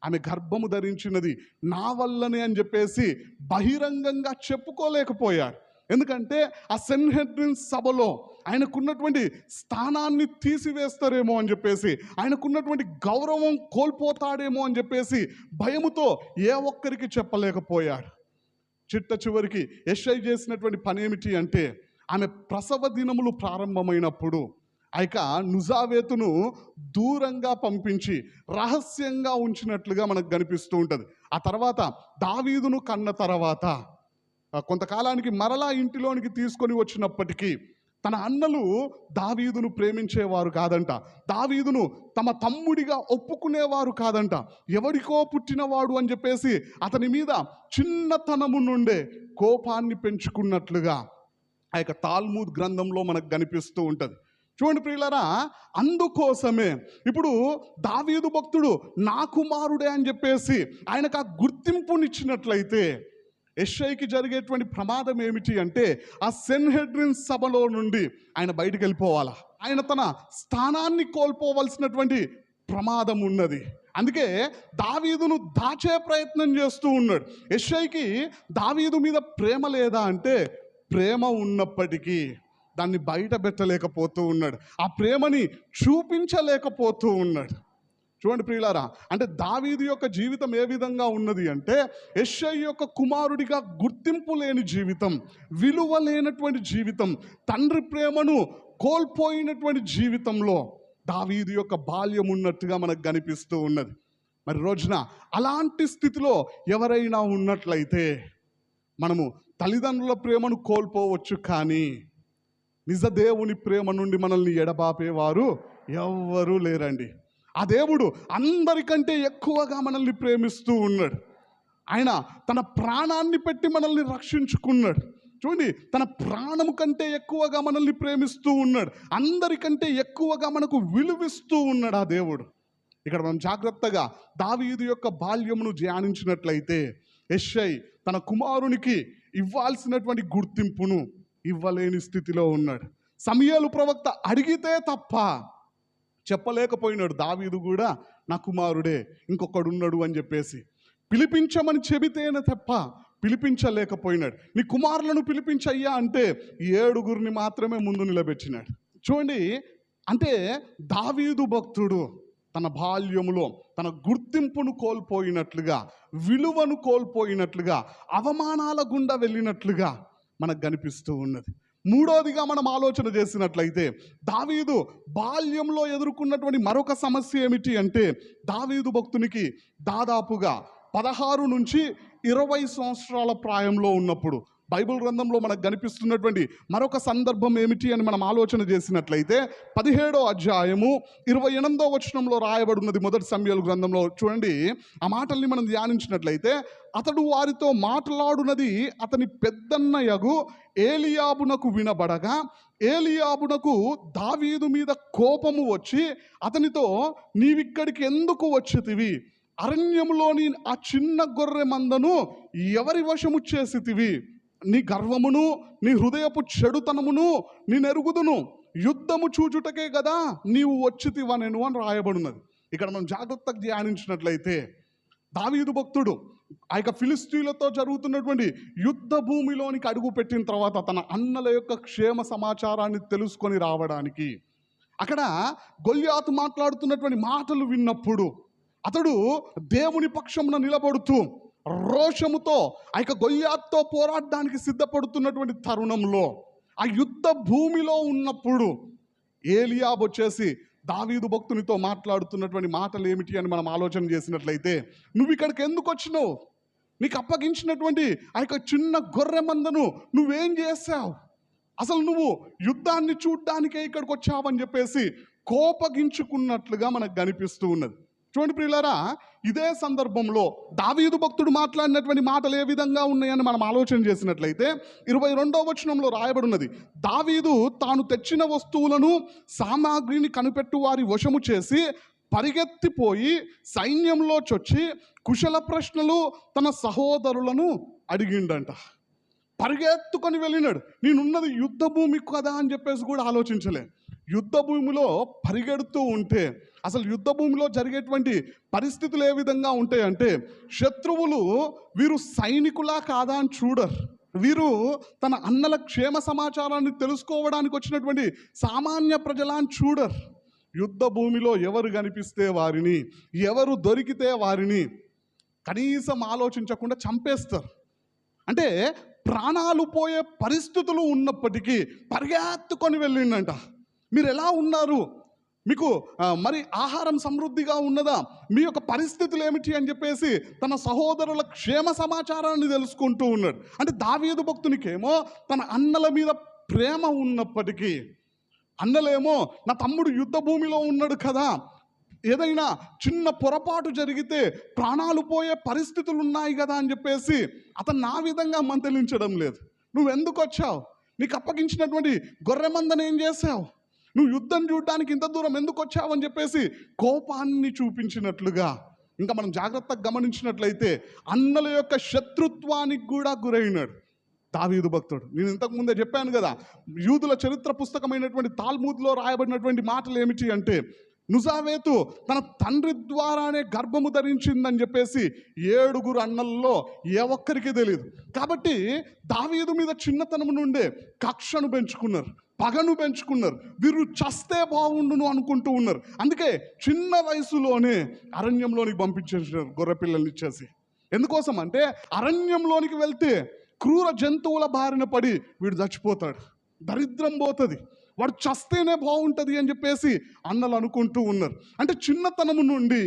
ఆమె గర్భము ధరించినది నా వల్లనే అని చెప్పేసి బహిరంగంగా చెప్పుకోలేకపోయాడు. ఎందుకంటే ఆ సెన్హెడ్రిన్ సభలో ఆయనకున్నటువంటి స్థానాన్ని తీసివేస్తారేమో అని చెప్పేసి, ఆయనకున్నటువంటి గౌరవం కోల్పోతాడేమో అని చెప్పేసి భయముతో ఏ ఒక్కరికి చెప్పలేకపోయాడు. చిట్ట చివరికి యెషై చేసినటువంటి పని ఏమిటి అంటే, ఆమె ప్రసవ దినములు ప్రారంభమైనప్పుడు ఆ యొక్క నుజావేతును దూరంగా పంపించి రహస్యంగా ఉంచినట్లుగా మనకు కనిపిస్తూ ఉంటుంది. ఆ తర్వాత దావీదును కన్న తర్వాత కొంతకాలానికి మరలా ఇంటిలోనికి తీసుకొని వచ్చినప్పటికీ తన అన్నలు దావీదును ప్రేమించేవారు కాదంట. దావీదును తమ తమ్ముడిగా ఒప్పుకునేవారు కాదంట. ఎవడికో పుట్టినవాడు అని చెప్పేసి అతని మీద చిన్నతనము నుండే కోపాన్ని పెంచుకున్నట్లుగా ఆ యొక్క తాల్మూద్ గ్రంథంలో మనకు కనిపిస్తూ ఉంటుంది. చూడండి ప్రియులారా, అందుకోసమే ఇప్పుడు దావీదు భక్తుడు నా కుమారుడే అని చెప్పేసి ఆయనకు ఆ గుర్తింపునిచ్చినట్లయితే యెషైకి జరిగేటువంటి ప్రమాదం ఏమిటి అంటే, ఆ సెన్హెడ్రిన్ సభలో నుండి ఆయన బయటికి వెళ్ళిపోవాలా, ఆయన తన స్థానాన్ని కోల్పోవలసినటువంటి ప్రమాదం ఉన్నది. అందుకే దావీదును దాచే ప్రయత్నం చేస్తూ ఉన్నాడు. యెషైకి దావీదు మీద ప్రేమ లేదా అంటే, ప్రేమ ఉన్నప్పటికీ దాన్ని బయట పెట్టలేకపోతూ ఉన్నాడు, ఆ ప్రేమని చూపించలేకపోతూ ఉన్నాడు. చూడండి ప్రియులారా, అంటే దావీదు యొక్క జీవితం ఏ విధంగా ఉన్నది అంటే, యెషై యొక్క కుమారుడిగా గుర్తింపు లేని జీవితం, విలువ లేనటువంటి జీవితం, తండ్రి ప్రేమను కోల్పోయినటువంటి జీవితంలో దావీదు యొక్క బాల్యం ఉన్నట్టుగా మనకు కనిపిస్తూ ఉన్నది. మరి రోజున అలాంటి స్థితిలో ఎవరైనా ఉన్నట్లయితే మనము తల్లిదండ్రుల ప్రేమను కోల్పోవచ్చు, కానీ నిజ దేవుని ప్రేమ నుండి మనల్ని ఎడబాపేవారు ఎవ్వరూ లేరండి. ఆ దేవుడు అందరికంటే ఎక్కువగా మనల్ని ప్రేమిస్తూ ఉన్నాడు. ఆయన తన ప్రాణాన్ని పెట్టి మనల్ని రక్షించుకున్నాడు. చూడండి, తన ప్రాణం కంటే ఎక్కువగా మనల్ని ప్రేమిస్తూ ఉన్నాడు. అందరికంటే ఎక్కువగా మనకు విలువిస్తూ ఉన్నాడు ఆ దేవుడు. ఇక్కడ మనం జాగ్రత్తగా దావీదు యొక్క బాల్యమును ధ్యానించినట్లయితే, యెషై తన కుమారునికి ఇవ్వాల్సినటువంటి గుర్తింపును ఇవ్వలేని స్థితిలో ఉన్నాడు. సమూయేలు ప్రవక్త అడిగితే తప్ప చెప్పలేకపోయినాడు. దావీదు కూడా నా కుమారుడే, ఇంకొకడు ఉన్నాడు అని చెప్పేసి పిలిపించమని చెబితేనే తప్ప పిలిపించలేకపోయినాడు. నీ కుమారులను పిలిపించయ్యా అంటే 7 మాత్రమే ముందు నిలబెట్టినాడు. చూడండి, అంటే దావీదు భక్తుడు తన బాల్యములో తన గుర్తింపును కోల్పోయినట్లుగా, విలువను కోల్పోయినట్లుగా, అవమానాల గుండా వెళ్ళినట్లుగా మనకు కనిపిస్తూ ఉన్నది. మూడోదిగా మనం ఆలోచన చేసినట్లయితే దావీదు బాల్యంలో ఎదుర్కొన్నటువంటి మరొక సమస్య ఏమిటి అంటే, దావీదు భక్తునికి దాదాపుగా 16 నుంచి 20 సంవత్సరాల ప్రాయంలో ఉన్నప్పుడు బైబిల్ గ్రంథంలో మనకు కనిపిస్తున్నటువంటి మరొక సందర్భం ఏమిటి అని మనం ఆలోచన చేసినట్లయితే 17వ అధ్యాయము 28వ వచనంలో రాయబడినది. మొదటి సమూయేలు గ్రంథంలో చూడండి, ఆ మాటల్ని మనం ధ్యానించినట్లయితే, అతడు వారితో మాట్లాడునది అతని పెద్దన్నయగు ఏలీయాబునకు వినబడగా, ఏలీయాబునకు దావీదు మీద కోపము వచ్చి అతనితో, నీవిక్కడికి ఎందుకు వచ్చితివి? అరణ్యములోని ఆ చిన్న గొర్రె మందను ఎవరి వశము చేసితివి? నీ గర్వమును నీ హృదయపు చెడుతనమును నేనెరుగుదును, యుద్ధము చూచుటకే కదా నీవు వచ్చితివనెను అని రాయబడినది. ఇక్కడ మనం జాగ్రత్తగా ధ్యానించినట్లయితే దావీదు భక్తుడు ఆ యొక్క ఫిలిస్తీన్లతో జరుగుతున్నటువంటి యుద్ధ భూమిలోనికి అడుగు పెట్టిన తర్వాత తన అన్నల యొక్క క్షేమ సమాచారాన్ని తెలుసుకొని రావడానికి, అక్కడ గొల్యాతు మాట్లాడుతున్నటువంటి మాటలు విన్నప్పుడు అతడు దేవుని పక్షమున నిలబడుతూ రోషముతో ఆ యొక్క గొల్యాతుతో పోరాడడానికి సిద్ధపడుతున్నటువంటి తరుణంలో, ఆ యుద్ధ భూమిలో ఉన్నప్పుడు ఏలీయాబు వచ్చేసి దావీదు భక్తునితో మాట్లాడుతున్నటువంటి మాటలు ఏమిటి అని మనం ఆలోచన చేసినట్లయితే, నువ్వు ఇక్కడికి ఎందుకు వచ్చినావు? నీకు అప్పగించినటువంటి ఆ యొక్క చిన్న గొర్రె మందను నువ్వేం చేశావు? అసలు నువ్వు యుద్ధాన్ని చూడ్డానికే ఇక్కడికి వచ్చావని చెప్పేసి కోపగించుకున్నట్లుగా మనకు కనిపిస్తూ ఉన్నది. చూడండి ప్రియులారా, ఇదే సందర్భంలో దావీదు భక్తుడు మాట్లాడినటువంటి మాటలు ఏ విధంగా ఉన్నాయని మనం ఆలోచన చేసినట్లయితే 22వ వచనంలో రాయబడినది, దావీదు తాను తెచ్చిన వస్తువులను సామాగ్రిని కనిపెట్టు వారి వశము చేసి పరిగెత్తిపోయి సైన్యంలో చొచ్చి కుశల ప్రశ్నలు తన సహోదరులను అడిగిండంట. పరిగెత్తుకొని వెళ్ళినాడు. నేనున్నది యుద్ధ భూమి కదా అని చెప్పేసి కూడా ఆలోచించలే. యుద్ధ భూమిలో పరిగెడుతూ ఉంటే అసలు యుద్ధ భూమిలో జరిగేటువంటి పరిస్థితులు ఏ విధంగా ఉంటాయంటే, శత్రువులు వీరు సైనికులా కాదా అని చూడరు. వీరు తన అన్నల క్షేమ సమాచారాన్ని తెలుసుకోవడానికి వచ్చినటువంటి సామాన్య ప్రజలా అని చూడరు. యుద్ధ భూమిలో ఎవరు కనిపిస్తే వారిని, ఎవరు దొరికితే వారిని కనీసం ఆలోచించకుండా చంపేస్తారు. అంటే ప్రాణాలు పోయే పరిస్థితులు ఉన్నప్పటికీ పరిగెత్తుకొని వెళ్ళిండంట. మీరు ఎలా ఉన్నారు? మీకు మరి ఆహారం సమృద్ధిగా ఉన్నదా? మీ యొక్క పరిస్థితులు ఏమిటి అని చెప్పేసి తన సహోదరుల క్షేమ సమాచారాన్ని తెలుసుకుంటూ ఉన్నాడు. అంటే దావీదు భక్తునికేమో తన అన్నల మీద ప్రేమ ఉన్నప్పటికీ, అన్నలేమో నా తమ్ముడు యుద్ధ భూమిలో ఉన్నాడు కదా, ఏదైనా చిన్న పొరపాటు జరిగితే ప్రాణాలు పోయే పరిస్థితులు ఉన్నాయి కదా అని చెప్పేసి అతను నా విధంగా మందలించడం లేదు. నువ్వెందుకు వచ్చావు? నీకు అప్పగించినటువంటి గొర్రె మందని ఏం చేశావు? నువ్వు యుద్ధం చూడడానికి ఇంత దూరం ఎందుకు వచ్చావు అని చెప్పేసి కోపాన్ని చూపించినట్లుగా. ఇంకా మనం జాగ్రత్తగా గమనించినట్లయితే అన్నల యొక్క శత్రుత్వానికి కూడా గురైనాడు దావీదు భక్తుడు. నేను ఇంతకుముందే చెప్పాను కదా, యూదుల చరిత్ర పుస్తకమైనటువంటి తాల్మూద్లో రాయబడినటువంటి మాటలు ఏమిటి అంటే, నుజావేతు తన తండ్రి ద్వారానే గర్భము ధరించిందని చెప్పేసి 7 అన్నల్లో ఏ ఒక్కరికి తెలియదు. కాబట్టి దావీదు మీద చిన్నతనం నుండే కక్షను పెంచుకున్నారు, పగను పెంచుకున్నారు. వీరు చస్తే బాగుండును అనుకుంటూ ఉన్నారు. అందుకే చిన్న వయసులోనే అరణ్యంలోనికి పంపించేసారు గొర్రెపిల్లల్ని ఇచ్చేసి. ఎందుకోసం అంటే అరణ్యంలోనికి వెళ్తే క్రూర జంతువుల బారిన పడి వీడు చచ్చిపోతాడు, దరిద్రం పోతుంది, వాడు చస్తేనే బాగుంటుంది అని చెప్పేసి అన్నలు అనుకుంటూ ఉన్నారు. అంటే చిన్నతనము నుండి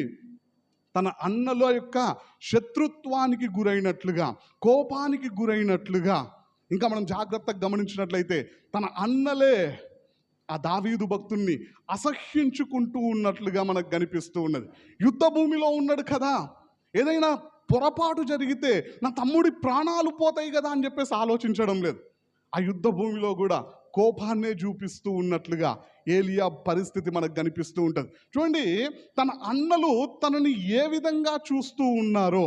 తన అన్నల యొక్క శత్రుత్వానికి గురైనట్లుగా, కోపానికి గురైనట్లుగా. ఇంకా మనం జాగ్రత్తగా గమనించినట్లయితే తన అన్నలే ఆ దావీదు భక్తుణ్ణి అసహ్యించుకుంటూ ఉన్నట్లుగా మనకు కనిపిస్తూ ఉన్నది. యుద్ధ భూమిలో ఉన్నాడు కదా, ఏదైనా పొరపాటు జరిగితే నా తమ్ముడి ప్రాణాలు పోతాయి కదా అని చెప్పేసి ఆలోచించడం లేదు. ఆ యుద్ధ భూమిలో కూడా కోపాన్నే చూపిస్తూ ఉన్నట్లుగా ఏలియా పరిస్థితి మనకు కనిపిస్తూ ఉంటుంది. చూడండి, తన అన్నలు తనని ఏ విధంగా చూస్తూ ఉన్నారో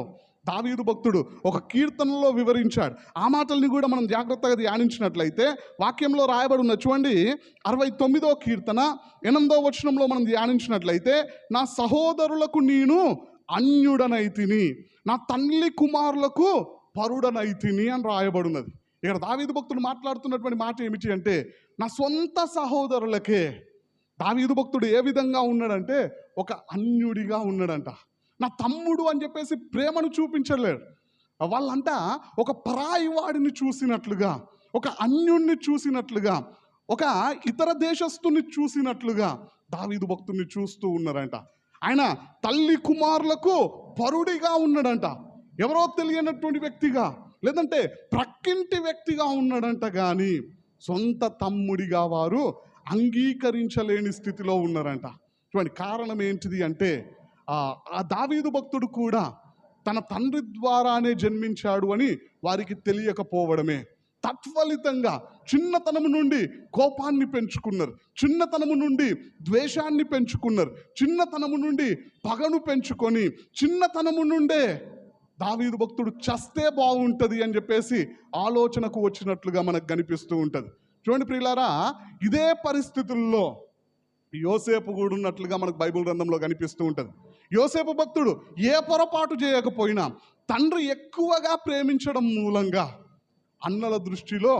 దావీదు భక్తుడు ఒక కీర్తనలో వివరించాడు. ఆ మాటల్ని కూడా మనం జాగ్రత్తగా ధ్యానించినట్లయితే వాక్యంలో రాయబడి ఉన్న చూడండి, 69వ కీర్తన 8వ వచనంలో మనం ధ్యానించినట్లయితే, నా సహోదరులకు నేను అన్యుడనైతిని, నా తల్లి కుమారులకు పరుడనైతిని అని రాయబడినది. ఇక్కడ దావీదు భక్తుడు మాట్లాడుతున్నటువంటి మాట ఏమిటి అంటే, నా సొంత సహోదరులకే. దావీదు భక్తుడు ఏ విధంగా ఉన్నాడంటే ఒక అన్యుడిగా ఉన్నాడంట. నా తమ్ముడు అని చెప్పేసి ప్రేమను చూపించలేడు. వాళ్ళంట ఒక పరాయి వాడిని చూసినట్లుగా, ఒక అన్యుణ్ణి చూసినట్లుగా, ఒక ఇతర దేశస్తుని చూసినట్లుగా దావీదు భక్తుని చూస్తూ ఉన్నారంట. ఆయన తల్లి కుమారులకు పరుడిగా ఉన్నాడంట. ఎవరో తెలియనటువంటి వ్యక్తిగా, లేదంటే ప్రక్కింటి వ్యక్తిగా ఉన్నాడంట. కానీ సొంత తమ్ముడిగా వారు అంగీకరించలేని స్థితిలో ఉన్నారంట. చూడండి, కారణం ఏంటిది అంటే ఆ దావీదు భక్తుడు కూడా తన తండ్రి ద్వారానే జన్మించాడు అని వారికి తెలియకపోవడమే. తత్ఫలితంగా చిన్నతనము నుండి కోపాన్ని పెంచుకున్నారు, చిన్నతనము నుండి ద్వేషాన్ని పెంచుకున్నారు, చిన్నతనము నుండి పగను పెంచుకొని చిన్నతనము నుండే దావీదు భక్తుడు చస్తే బాగుంటుంది అని చెప్పేసి ఆలోచనకు వచ్చినట్లుగా మనకు కనిపిస్తూ ఉంటుంది. చూడండి ప్రియులారా, ఇదే పరిస్థితుల్లో యోసేపు కూడా ఉన్నట్లుగా మనకు బైబిల్ గ్రంథంలో కనిపిస్తూ ఉంటుంది. యోసేపు భక్తుడు ఏ పొరపాటు చేయకపోయినా తండ్రి ఎక్కువగా ప్రేమించడం మూలంగా అన్నల దృష్టిలో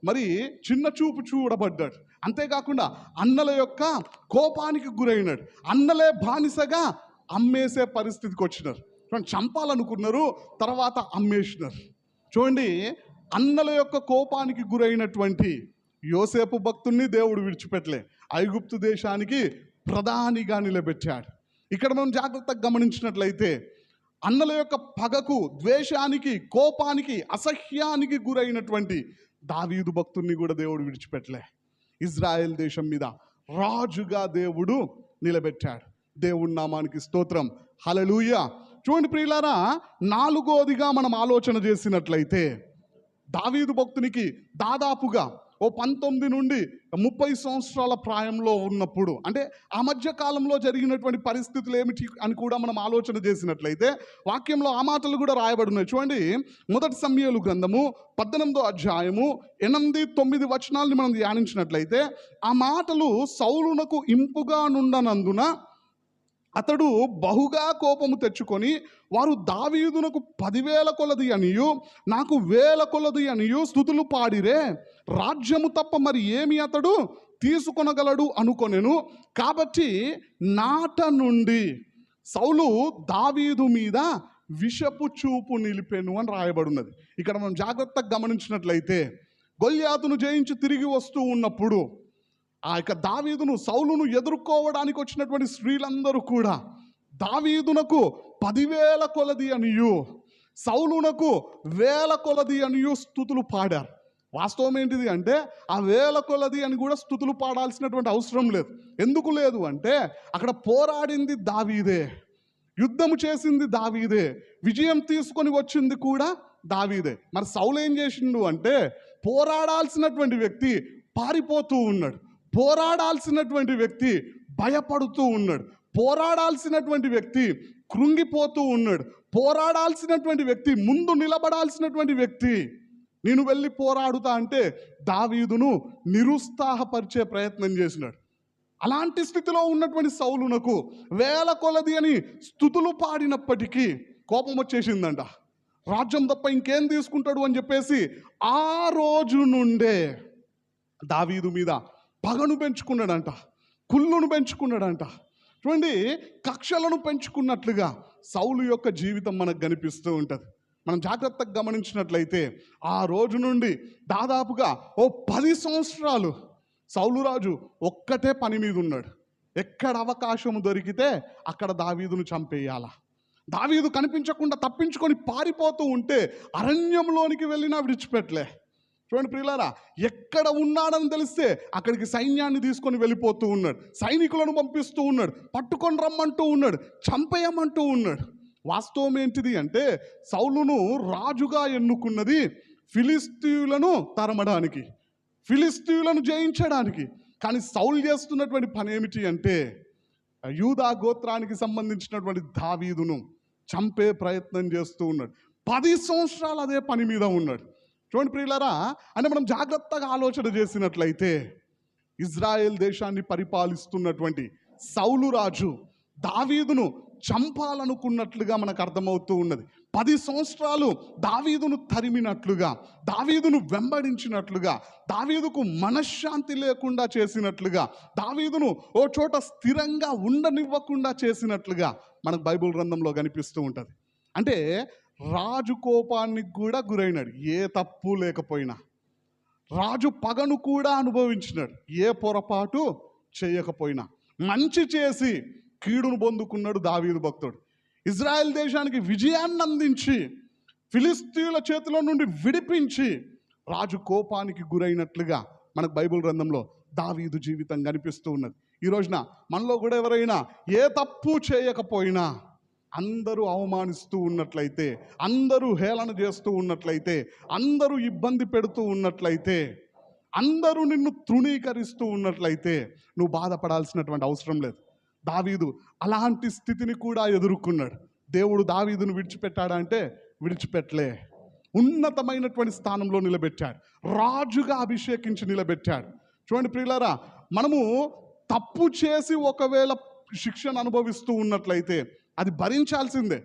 మరి చిన్న చూపు చూడబడ్డాడు. అంతేకాకుండా అన్నల యొక్క కోపానికి గురైనాడు. అన్నలే బానిసగా అమ్మేసే పరిస్థితికి వచ్చినారు. చూడండి, చంపాలనుకున్నారు, తర్వాత అమ్మేసినారు. చూడండి, అన్నల యొక్క కోపానికి గురైనటువంటి యోసేపు భక్తుణ్ణి దేవుడు విడిచిపెట్టలే, ఐగుప్తు దేశానికి ప్రధానిగా నిలబెట్టాడు. ఇక్కడ మనం జాగ్రత్తగా గమనించినట్లయితే అన్నల యొక్క పగకు, ద్వేషానికి, కోపానికి, అసహ్యానికి గురైనటువంటి దావీదు భక్తుణ్ణి కూడా దేవుడు విడిచిపెట్టలే. ఇజ్రాయెల్ దేశం మీద రాజుగా దేవుడు నిలబెట్టాడు. దేవుడి నామానికి స్తోత్రం, హల్లెలూయా. చూడండి ప్రియులారా, నాలుగోదిగా మనం ఆలోచన చేసినట్లయితే దావీదు భక్తునికి దాదాపుగా 19 నుండి 30 సంవత్సరాల ప్రాయంలో ఉన్నప్పుడు, అంటే ఆ మధ్య కాలంలో జరిగినటువంటి పరిస్థితులు ఏమిటి అని కూడా మనం ఆలోచన చేసినట్లయితే వాక్యంలో ఆ మాటలు కూడా రాయబడి ఉన్నాయి. చూడండి, 1 సమూయేలు గ్రంథము 18వ అధ్యాయము 8-9 వచనాలని మనం ధ్యానించినట్లయితే ఆ మాటలు సౌలునకు ఇంపుగా నుండనందున అతడు బహుగా కోపము తెచ్చుకొని, వారు దావీదునకు 10,000 కొలది అనియు నాకు 1,000 కొలది అనియు స్తుతులు పాడిరే, రాజ్యము తప్ప మరి ఏమి అతడు తీసుకొనగలడు అనుకొనెను. కాబట్టి నాట నుండి సౌలు దావీదు మీద విషపు చూపు నిలిపెను అని రాయబడినది. ఇక్కడ మనం జాగ్రత్తగా గమనించినట్లయితే గొల్యాతును జయించి తిరిగి వస్తూ ఉన్నప్పుడు ఆ యొక్క దావీదును, సౌలును ఎదుర్కోవడానికి వచ్చినటువంటి స్త్రీలందరూ కూడా దావీదునకు 10,000 కొలది అనియు సౌలునకు 1,000 కొలది అనియు స్తుతులు పాడారు. వాస్తవం ఏంటిది అంటే ఆ 1,000 కొలది అని కూడా స్తుతులు పాడాల్సినటువంటి అవసరం లేదు. ఎందుకు లేదు అంటే అక్కడ పోరాడింది దావీదే, యుద్ధము చేసింది దావీదే, విజయం తీసుకొని వచ్చింది కూడా దావీదే. మరి సౌలు ఏం చేసిండు అంటే పోరాడాల్సినటువంటి వ్యక్తి పారిపోతూ ఉన్నాడు, పోరాడాల్సినటువంటి వ్యక్తి భయపడుతూ ఉన్నాడు, పోరాడాల్సినటువంటి వ్యక్తి కృంగిపోతూ ఉన్నాడు, పోరాడాల్సినటువంటి వ్యక్తి, ముందు నిలబడాల్సినటువంటి వ్యక్తి నేను వెళ్ళి పోరాడుతా అంటే దావీదును నిరుత్సాహపరిచే ప్రయత్నం చేసినాడు. అలాంటి స్థితిలో ఉన్నటువంటి సౌలునకు 1,000 కొలది అని స్తుతులు పాడినప్పటికీ కోపం వచ్చేసిందంట. రాజ్యం తప్ప ఇంకేం తీసుకుంటాడు అని చెప్పేసి ఆ రోజు నుండే దావీదు మీద పగను పెంచుకున్నాడంట, కుళ్ళును పెంచుకున్నాడంట. చూడండి, కక్షలను పెంచుకున్నట్లుగా సౌలు యొక్క జీవితం మనకు కనిపిస్తూ ఉంటుంది. మనం జాగ్రత్తగా గమనించినట్లయితే ఆ రోజు నుండి దాదాపుగా 10 సంవత్సరాలు సౌలు రాజు ఒక్కటే పని మీద ఉన్నాడు. ఎక్కడ అవకాశం దొరికితే అక్కడ దావీదును చంపేయాల. దావీదు కనిపించకుండా తప్పించుకొని పారిపోతూ ఉంటే అరణ్యంలోనికి వెళ్ళినా విడిచిపెట్టలే. చూడండి ప్రియులారా, ఎక్కడ ఉన్నాడని తెలిస్తే అక్కడికి సైన్యాన్ని తీసుకొని వెళ్ళిపోతూ ఉన్నాడు, సైనికులను పంపిస్తూ ఉన్నాడు, పట్టుకొని రమ్మంటూ ఉన్నాడు, చంపేయమంటూ ఉన్నాడు. వాస్తవం ఏంటిది అంటే సౌలును రాజుగా ఎన్నుకున్నది ఫిలిస్తీయులను తరమడానికి, ఫిలిస్తీయులను జయించడానికి. కానీ సౌలు చేస్తున్నటువంటి పని ఏమిటి అంటే యూదా గోత్రానికి సంబంధించినటువంటి దావీదును చంపే ప్రయత్నం చేస్తూ ఉన్నాడు. 10 సంవత్సరాలు అదే పని మీద ఉన్నాడు. చూడండి ప్రియులారా, అంటే మనం జాగ్రత్తగా ఆలోచన చేసినట్లయితే ఇజ్రాయెల్ దేశాన్ని పరిపాలిస్తున్నటువంటి సౌలు రాజు దావీదును చంపాలనుకున్నట్లుగా మనకు అర్థమవుతూ ఉన్నది. 10 సంవత్సరాలు దావీదును తరిమినట్లుగా, దావీదును వెంబడించినట్లుగా, దావీదుకు మనశ్శాంతి లేకుండా చేసినట్లుగా, దావీదును ఓ చోట స్థిరంగా ఉండనివ్వకుండా చేసినట్లుగా మనకు బైబిల్ గ్రంథంలో కనిపిస్తూ ఉంటుంది. అంటే రాజు కోపానికి కూడా గురైనాడు, ఏ తప్పు లేకపోయినా. రాజు పగను కూడా అనుభవించినాడు, ఏ పొరపాటు చేయకపోయినా. మంచి చేసి కీడును పొందుకున్నాడు దావీదు భక్తుడు. ఇజ్రాయెల్ దేశానికి విజయాన్ని అందించి, ఫిలిస్తీయుల చేతిలో నుండి విడిపించి, రాజు కోపానికి గురైనట్లుగా మనకు బైబిల్ గ్రంథంలో దావీదు జీవితం కనిపిస్తూ ఉన్నది. ఈ రోజున మనలో కూడా ఎవరైనా ఏ తప్పు చేయకపోయినా అందరూ అవమానిస్తూ ఉన్నట్లయితే, అందరూ హేళన చేస్తూ ఉన్నట్లయితే, అందరూ ఇబ్బంది పెడుతూ ఉన్నట్లయితే, అందరూ నిన్ను తృణీకరిస్తూ ఉన్నట్లయితే నువ్వు బాధపడాల్సినటువంటి అవసరం లేదు. దావీదు అలాంటి స్థితిని కూడా ఎదుర్కొన్నాడు. దేవుడు దావీదును విడిచిపెట్టాడా అంటే విడిచిపెట్టలే. ఉన్నతమైనటువంటి స్థానంలో నిలబెట్టాడు, రాజుగా అభిషేకించి నిలబెట్టాడు. చూడండి ప్రియులారా, మనము తప్పు చేసి ఒకవేళ శిక్షను అనుభవిస్తూ ఉన్నట్లయితే అది భరించాల్సిందే.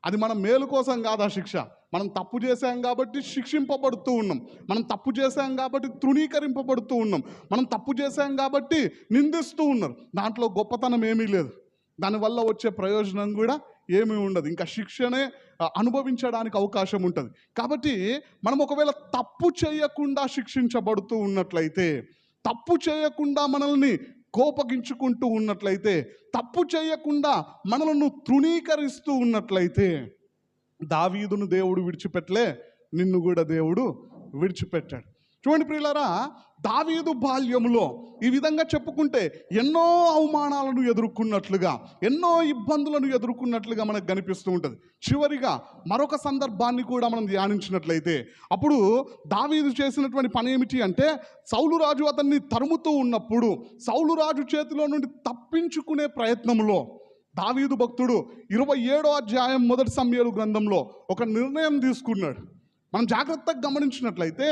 అది మన మేలు కోసం కాదు. ఆ శిక్ష మనం తప్పు చేశాం కాబట్టి శిక్షింపబడుతూ ఉన్నాం, మనం తప్పు చేశాం కాబట్టి తృణీకరింపబడుతూ ఉన్నాం, మనం తప్పు చేశాం కాబట్టి నిందిస్తూ ఉన్నారు. దాంట్లో గొప్పతనం ఏమీ లేదు, దానివల్ల వచ్చే ప్రయోజనం కూడా ఏమీ ఉండదు. ఇంకా శిక్షనే అనుభవించడానికి అవకాశం ఉంటుంది. కాబట్టి మనం ఒకవేళ తప్పు చేయకుండా శిక్షించబడుతూ ఉన్నట్లయితే, తప్పు చేయకుండా మనల్ని కోపగించుకుంటూ ఉన్నట్లయితే, తప్పు చేయకుండా మనలను తృణీకరిస్తూ ఉన్నట్లయితే, దావీదును దేవుడు విడిచిపెట్టలే, నిన్ను కూడా దేవుడు విడిచిపెట్టాడు. చూడండి ప్రియులారా, దావీదు బాల్యములో ఈ విధంగా చెప్పుకుంటే ఎన్నో అవమానాలను ఎదుర్కొన్నట్లుగా, ఎన్నో ఇబ్బందులను ఎదుర్కొన్నట్లుగా మనకు కనిపిస్తూ ఉంటుంది. చివరిగా మరొక సందర్భాన్ని కూడా మనం ధ్యానించినట్లయితే, అప్పుడు దావీదు చేసినటువంటి పని ఏమిటి అంటే, సౌలు రాజు అతన్ని తరుముతూ ఉన్నప్పుడు సౌలు రాజు చేతిలో నుండి తప్పించుకునే ప్రయత్నంలో దావీదు భక్తుడు 27వ అధ్యాయం 1 సమూయేలు గ్రంథంలో ఒక నిర్ణయం తీసుకున్నాడు. మనం జాగ్రత్తగా గమనించినట్లయితే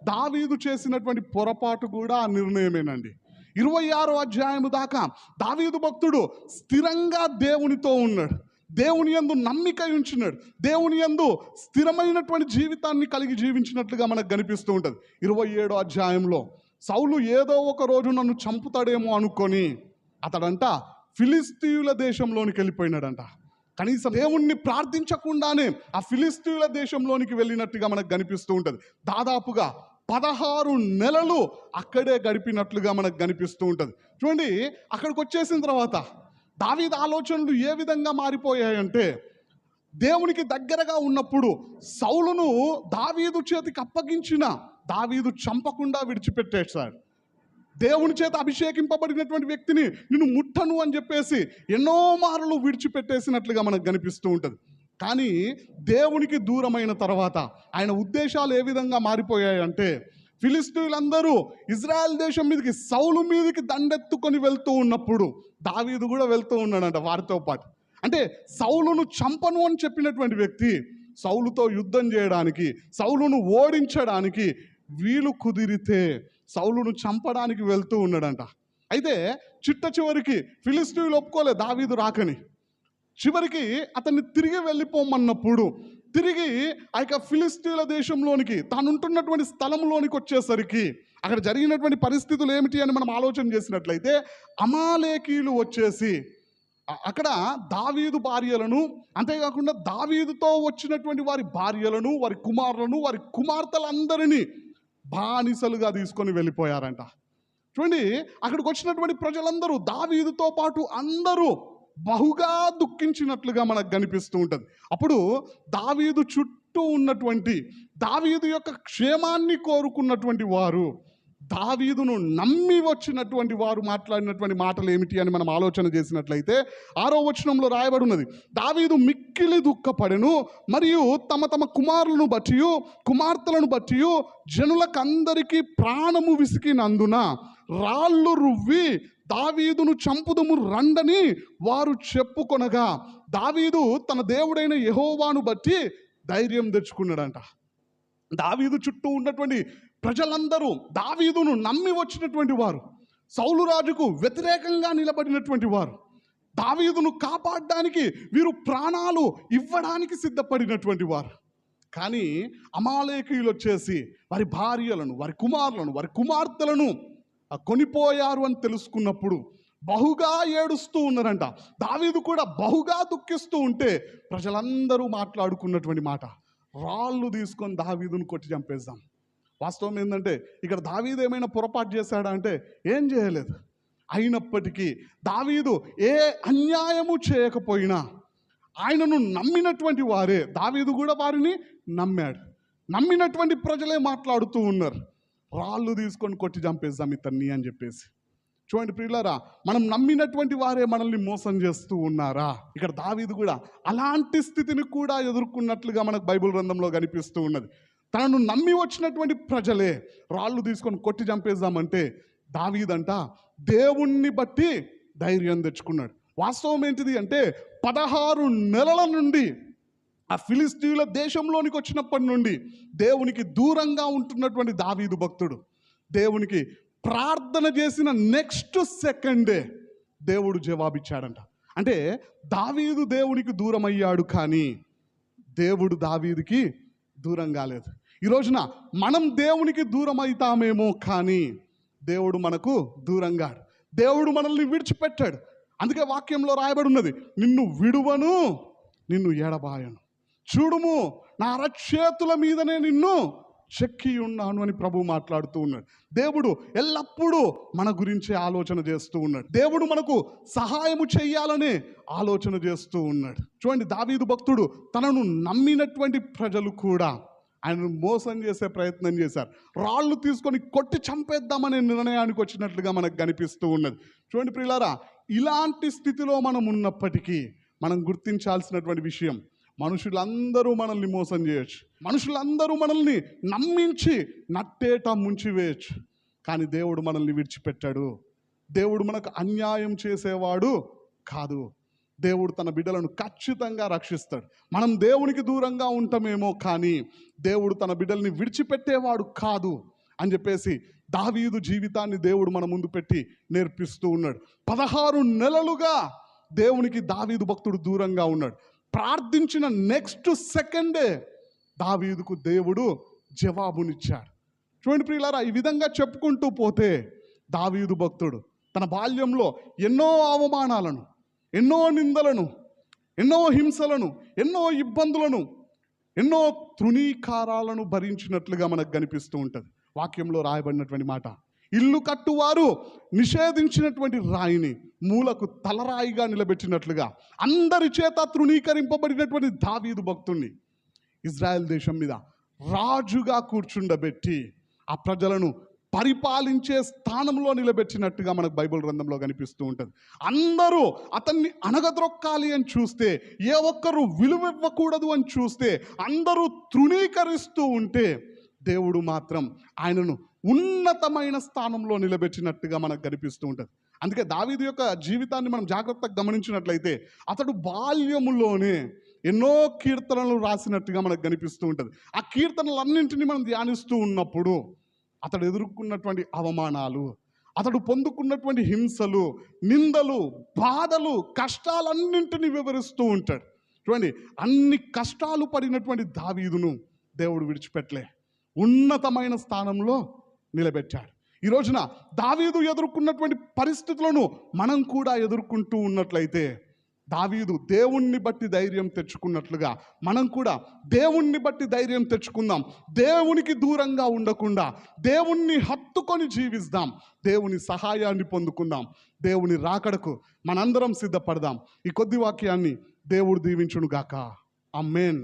దావీదు చేసినటువంటి పొరపాటు కూడా ఆ నిర్ణయమేనండి. 26వ అధ్యాయం దాకా దావీదు భక్తుడు స్థిరంగా దేవునితో ఉన్నాడు, దేవుని యందు నమ్మిక ఉంచినాడు, దేవుని యందు స్థిరమైనటువంటి జీవితాన్ని కలిగి జీవించినట్లుగా మనకు కనిపిస్తూ ఉంటుంది. 27వ అధ్యాయంలో సౌలు ఏదో ఒక రోజు నన్ను చంపుతాడేమో అనుకొని అతడంట ఫిలిస్తీయుల దేశంలోనికి వెళ్ళిపోయినాడంట. కనీసం దేవుణ్ణి ప్రార్థించకుండానే ఆ ఫిలిస్తీయుల దేశంలోనికి వెళ్ళినట్టుగా మనకు కనిపిస్తూ ఉంటుంది. దాదాపుగా 16 నెలలు అక్కడే గడిపినట్లుగా మనకు కనిపిస్తూ ఉంటుంది. చూడండి, అక్కడికి వచ్చేసిన తర్వాత దావీదు ఆలోచనలు ఏ విధంగా మారిపోయాయంటే, దేవునికి దగ్గరగా ఉన్నప్పుడు సౌలును దావీదు చేతికి అప్పగించిన దావీదు చంపకుండా విడిచిపెట్టేశాడు. దేవుని చేత అభిషేకింపబడినటువంటి వ్యక్తిని నిన్ను ముట్టను అని చెప్పేసి ఎన్నో మార్లు విడిచిపెట్టేసినట్లుగా మనకు కనిపిస్తూ ఉంటుంది. కానీ దేవునికి దూరమైన తర్వాత ఆయన ఉద్దేశాలు ఏ విధంగా మారిపోయాయంటే, ఫిలిస్తీయులందరూ ఇజ్రాయెల్ దేశం మీదకి, సౌలు మీదకి దండెత్తుకొని వెళ్తూ ఉన్నప్పుడు దావీదు కూడా వెళ్తూ ఉన్నాడంట వారితో పాటు. అంటే సౌలును చంపను అని చెప్పినటువంటి వ్యక్తి సౌలుతో యుద్ధం చేయడానికి, సౌలును ఓడించడానికి వీలు కుదిరితే సౌలును చంపడానికి వెళ్తూ ఉన్నాడంట. అయితే చిట్ట చివరికి ఫిలిస్తీయులు ఒప్పుకోలే దావీదు రాకని. చివరికి అతన్ని తిరిగి వెళ్ళిపోమన్నప్పుడు తిరిగి ఆ యొక్క ఫిలిస్తీయుల దేశంలోనికి, తానుంటున్నటువంటి స్థలంలోనికి వచ్చేసరికి అక్కడ జరిగినటువంటి పరిస్థితులు ఏమిటి అని మనం ఆలోచన చేసినట్లయితే, అమాలేకీయులు వచ్చేసి అక్కడ దావీదు భార్యలను, అంతేకాకుండా దావీదుతో వచ్చినటువంటి వారి భార్యలను, వారి కుమారులను, వారి కుమార్తెలందరినీ బానిసలుగా తీసుకొని వెళ్ళిపోయారంట. చూడండి, అక్కడికి వచ్చినటువంటి ప్రజలందరూ దావీదుతో పాటు అందరూ బహుగా దుఃఖించినట్లుగా మనకు కనిపిస్తూ ఉంటుంది. అప్పుడు దావీదు చుట్టూ ఉన్నటువంటి, దావీదు యొక్క క్షేమాన్ని కోరుకున్నటువంటి వారు, దావీదును నమ్మి వచ్చినటువంటి వారు మాట్లాడినటువంటి మాటలు ఏమిటి అని మనం ఆలోచన చేసినట్లయితే, 6వ వచనంలో రాయబడి ఉన్నది, దావీదు మిక్కిలి దుఃఖపడెను, మరియు తమ తమ కుమారులను బట్టి కుమార్తెలను బట్టి జనులకందరికీ ప్రాణము విసికినందున రాళ్ళు రువ్వి దావీదును చంపుదుము రండని వారు చెప్పుకొనగా, దావీదు తన దేవుడైన యెహోవాను బట్టి ధైర్యం తెచ్చుకున్నాడంట. దావీదు చుట్టూ ఉన్నటువంటి ప్రజలందరూ దావీదును నమ్మి వచ్చినటువంటి వారు, సౌలు రాజుకు వ్యతిరేకంగా నిలబడినటువంటి వారు, దావీదును కాపాడడానికి వీరు ప్రాణాలు ఇవ్వడానికి సిద్ధపడినటువంటి వారు. కానీ అమాలేకీయులు వచ్చేసి వారి భార్యలను, వారి కుమారులను, వారి కుమార్తెలను కొనిపోయారు అని తెలుసుకున్నప్పుడు బహుగా ఏడుస్తూ ఉన్నారంట. దావీదు కూడా బహుగా దుఃఖిస్తూ ఉంటే ప్రజలందరూ మాట్లాడుకున్నటువంటి మాట, రాళ్ళు తీసుకొని దావీదును కొట్టి చంపేద్దాం. వాస్తవం ఏంటంటే ఇక్కడ దావీదు ఏమైనా పొరపాటు చేశాడా అంటే ఏం చేయలేదు. అయినప్పటికీ దావీదు ఏ అన్యాయము చేయకపోయినా ఆయనను నమ్మినటువంటి వారే, దావీదు కూడా వారిని నమ్మాడు. నమ్మినటువంటి ప్రజలే మాట్లాడుతూ ఉన్నారు, రాళ్ళు తీసుకొని కొట్టి చంపేద్దాం ఇతన్ని అని చెప్పేసి. చూడండి ప్రియులారా, మనం నమ్మినటువంటి వారే మనల్ని మోసం చేస్తూ ఉన్నారా? ఇక్కడ దావీదు కూడా అలాంటి స్థితిని కూడా ఎదుర్కొన్నట్లుగా మనకు బైబిల్ గ్రంథంలో కనిపిస్తూ ఉన్నది. తనను నమ్మి వచ్చినటువంటి ప్రజలే రాళ్ళు తీసుకొని కొట్టి చంపేద్దామంటే దావీదంట దేవుణ్ణి బట్టి ధైర్యం తెచ్చుకున్నాడు. వాస్తవం ఏంటిది అంటే 16 నెలల నుండి ఆ ఫిలిస్తీయుల దేశంలోనికి వచ్చినప్పటి నుండి దేవునికి దూరంగా ఉంటున్నటువంటి దావీదు భక్తుడు దేవునికి ప్రార్థన చేసిన నెక్స్ట్ సెకండే దేవుడు జవాబిచ్చాడంట. అంటే దావీదు దేవునికి దూరం అయ్యాడు, కానీ దేవుడు దావీదుకి దూరం కాలేదు. ఈ రోజున మనం దేవునికి దూరం అవుతామేమో, కానీ దేవుడు మనకు దూరంగా, దేవుడు మనల్ని విడిచిపెట్టాడు. అందుకే వాక్యంలో రాయబడి ఉన్నది, నిన్ను విడువను, నిన్ను ఎడబాయను, చూడుము నా అరచేతుల మీదనే నిన్ను చెక్కి ఉన్నాను అని ప్రభు మాట్లాడుతూ ఉన్నాడు. దేవుడు ఎల్లప్పుడూ మన గురించే ఆలోచన చేస్తూ ఉన్నాడు. దేవుడు మనకు సహాయము చెయ్యాలనే ఆలోచన చేస్తూ ఉన్నాడు. చూడండి, దావీదు భక్తుడు తనను నమ్మినటువంటి ప్రజలు కూడా ఆయనను మోసం చేసే ప్రయత్నం చేశారు. రాళ్ళు తీసుకొని కొట్టి చంపేద్దామనే నిర్ణయానికి వచ్చినట్లుగా మనకు కనిపిస్తూ ఉన్నది. చూడండి ప్రియులారా, ఇలాంటి స్థితిలో మనం ఉన్నప్పటికీ మనం గుర్తించాల్సినటువంటి విషయం, మనుషులందరూ మనల్ని మోసం చేయొచ్చు, మనుషులందరూ మనల్ని నమ్మించి నట్టేట ముంచివేయచ్చు, కానీ దేవుడు మనల్ని విడిచిపెట్టాడు. దేవుడు మనకు అన్యాయం చేసేవాడు కాదు. దేవుడు తన బిడ్డలను ఖచ్చితంగా రక్షిస్తాడు. మనం దేవునికి దూరంగా ఉంటామేమో, కానీ దేవుడు తన బిడ్డల్ని విడిచిపెట్టేవాడు కాదు అని చెప్పేసి దావీదు జీవితాన్ని దేవుడు మన ముందు పెట్టి నేర్పిస్తూ ఉన్నాడు. 16 నెలలుగా దేవునికి దావీదు భక్తుడు దూరంగా ఉన్నాడు. ప్రార్థించిన నెక్స్ట్ సెకండే దావీదుకు దేవుడు జవాబునిచ్చాడు. చూడండి ప్రియులారా, ఈ విధంగా చెప్పుకుంటూ పోతే దావీదు భక్తుడు తన బాల్యంలో ఎన్నో అవమానాలను, ఎన్నో నిందలను, ఎన్నో హింసలను, ఎన్నో ఇబ్బందులను, ఎన్నో తృణీకారాలను భరించినట్లుగా మనకు కనిపిస్తూ ఉంటుంది. వాక్యంలో రాయబడినటువంటి మాట, ఇల్లు కట్టువారు నిషేధించినటువంటి రాయిని మూలకు తలరాయిగా నిలబెట్టినట్లుగా అందరి చేత తృణీకరింపబడినటువంటి దావీదు భక్తుణ్ణి ఇజ్రాయెల్ దేశం మీద రాజుగా కూర్చుండబెట్టి ఆ ప్రజలను పరిపాలించే స్థానంలో నిలబెట్టినట్టుగా మనకు బైబిల్ గ్రంథంలో కనిపిస్తూ ఉంటుంది. అందరూ అతన్ని అణగద్రొక్కాలి అని చూస్తే, ఏ ఒక్కరు విలువివ్వకూడదు అని చూస్తే, అందరూ తృణీకరిస్తూ ఉంటే దేవుడు మాత్రం ఆయనను ఉన్నతమైన స్థానంలో నిలబెట్టినట్టుగా మనకు కనిపిస్తూ ఉంటుంది. అందుకే దావీదు యొక్క జీవితాన్ని మనం జాగ్రత్తగా గమనించినట్లయితే అతడు బాల్యములోనే ఎన్నో కీర్తనలు రాసినట్టుగా మనకు కనిపిస్తూ ఉంటుంది. ఆ కీర్తనలన్నింటినీ మనం ధ్యానిస్తూ ఉన్నప్పుడు అతడు ఎదుర్కొన్నటువంటి అవమానాలు, అతడు పొందుకున్నటువంటి హింసలు, నిందలు, బాధలు, కష్టాలన్నింటినీ వివరిస్తూ ఉంటాడు. చూడండి, అన్ని కష్టాలు పడినటువంటి దావీదును దేవుడు విడిచిపెట్టలే, ఉన్నతమైన స్థానంలో నిలబెట్టాడు. ఈ రోజున దావీదు ఎదుర్కొన్నటువంటి పరిస్థితులను మనం కూడా ఎదుర్కొంటూ ఉన్నట్లయితే దావీదు దేవుణ్ణి బట్టి ధైర్యం తెచ్చుకున్నట్లుగా మనం కూడా దేవుణ్ణి బట్టి ధైర్యం తెచ్చుకుందాం. దేవునికి దూరంగా ఉండకుండా దేవుణ్ణి హత్తుకొని జీవిస్తాం. దేవుని సహాయాన్ని పొందుకుందాం. దేవుని రాకడకు మనందరం సిద్ధపడదాం. ఈ కొద్ది వాక్యాన్ని దేవుడు దీవించును గాక. ఆమేన్.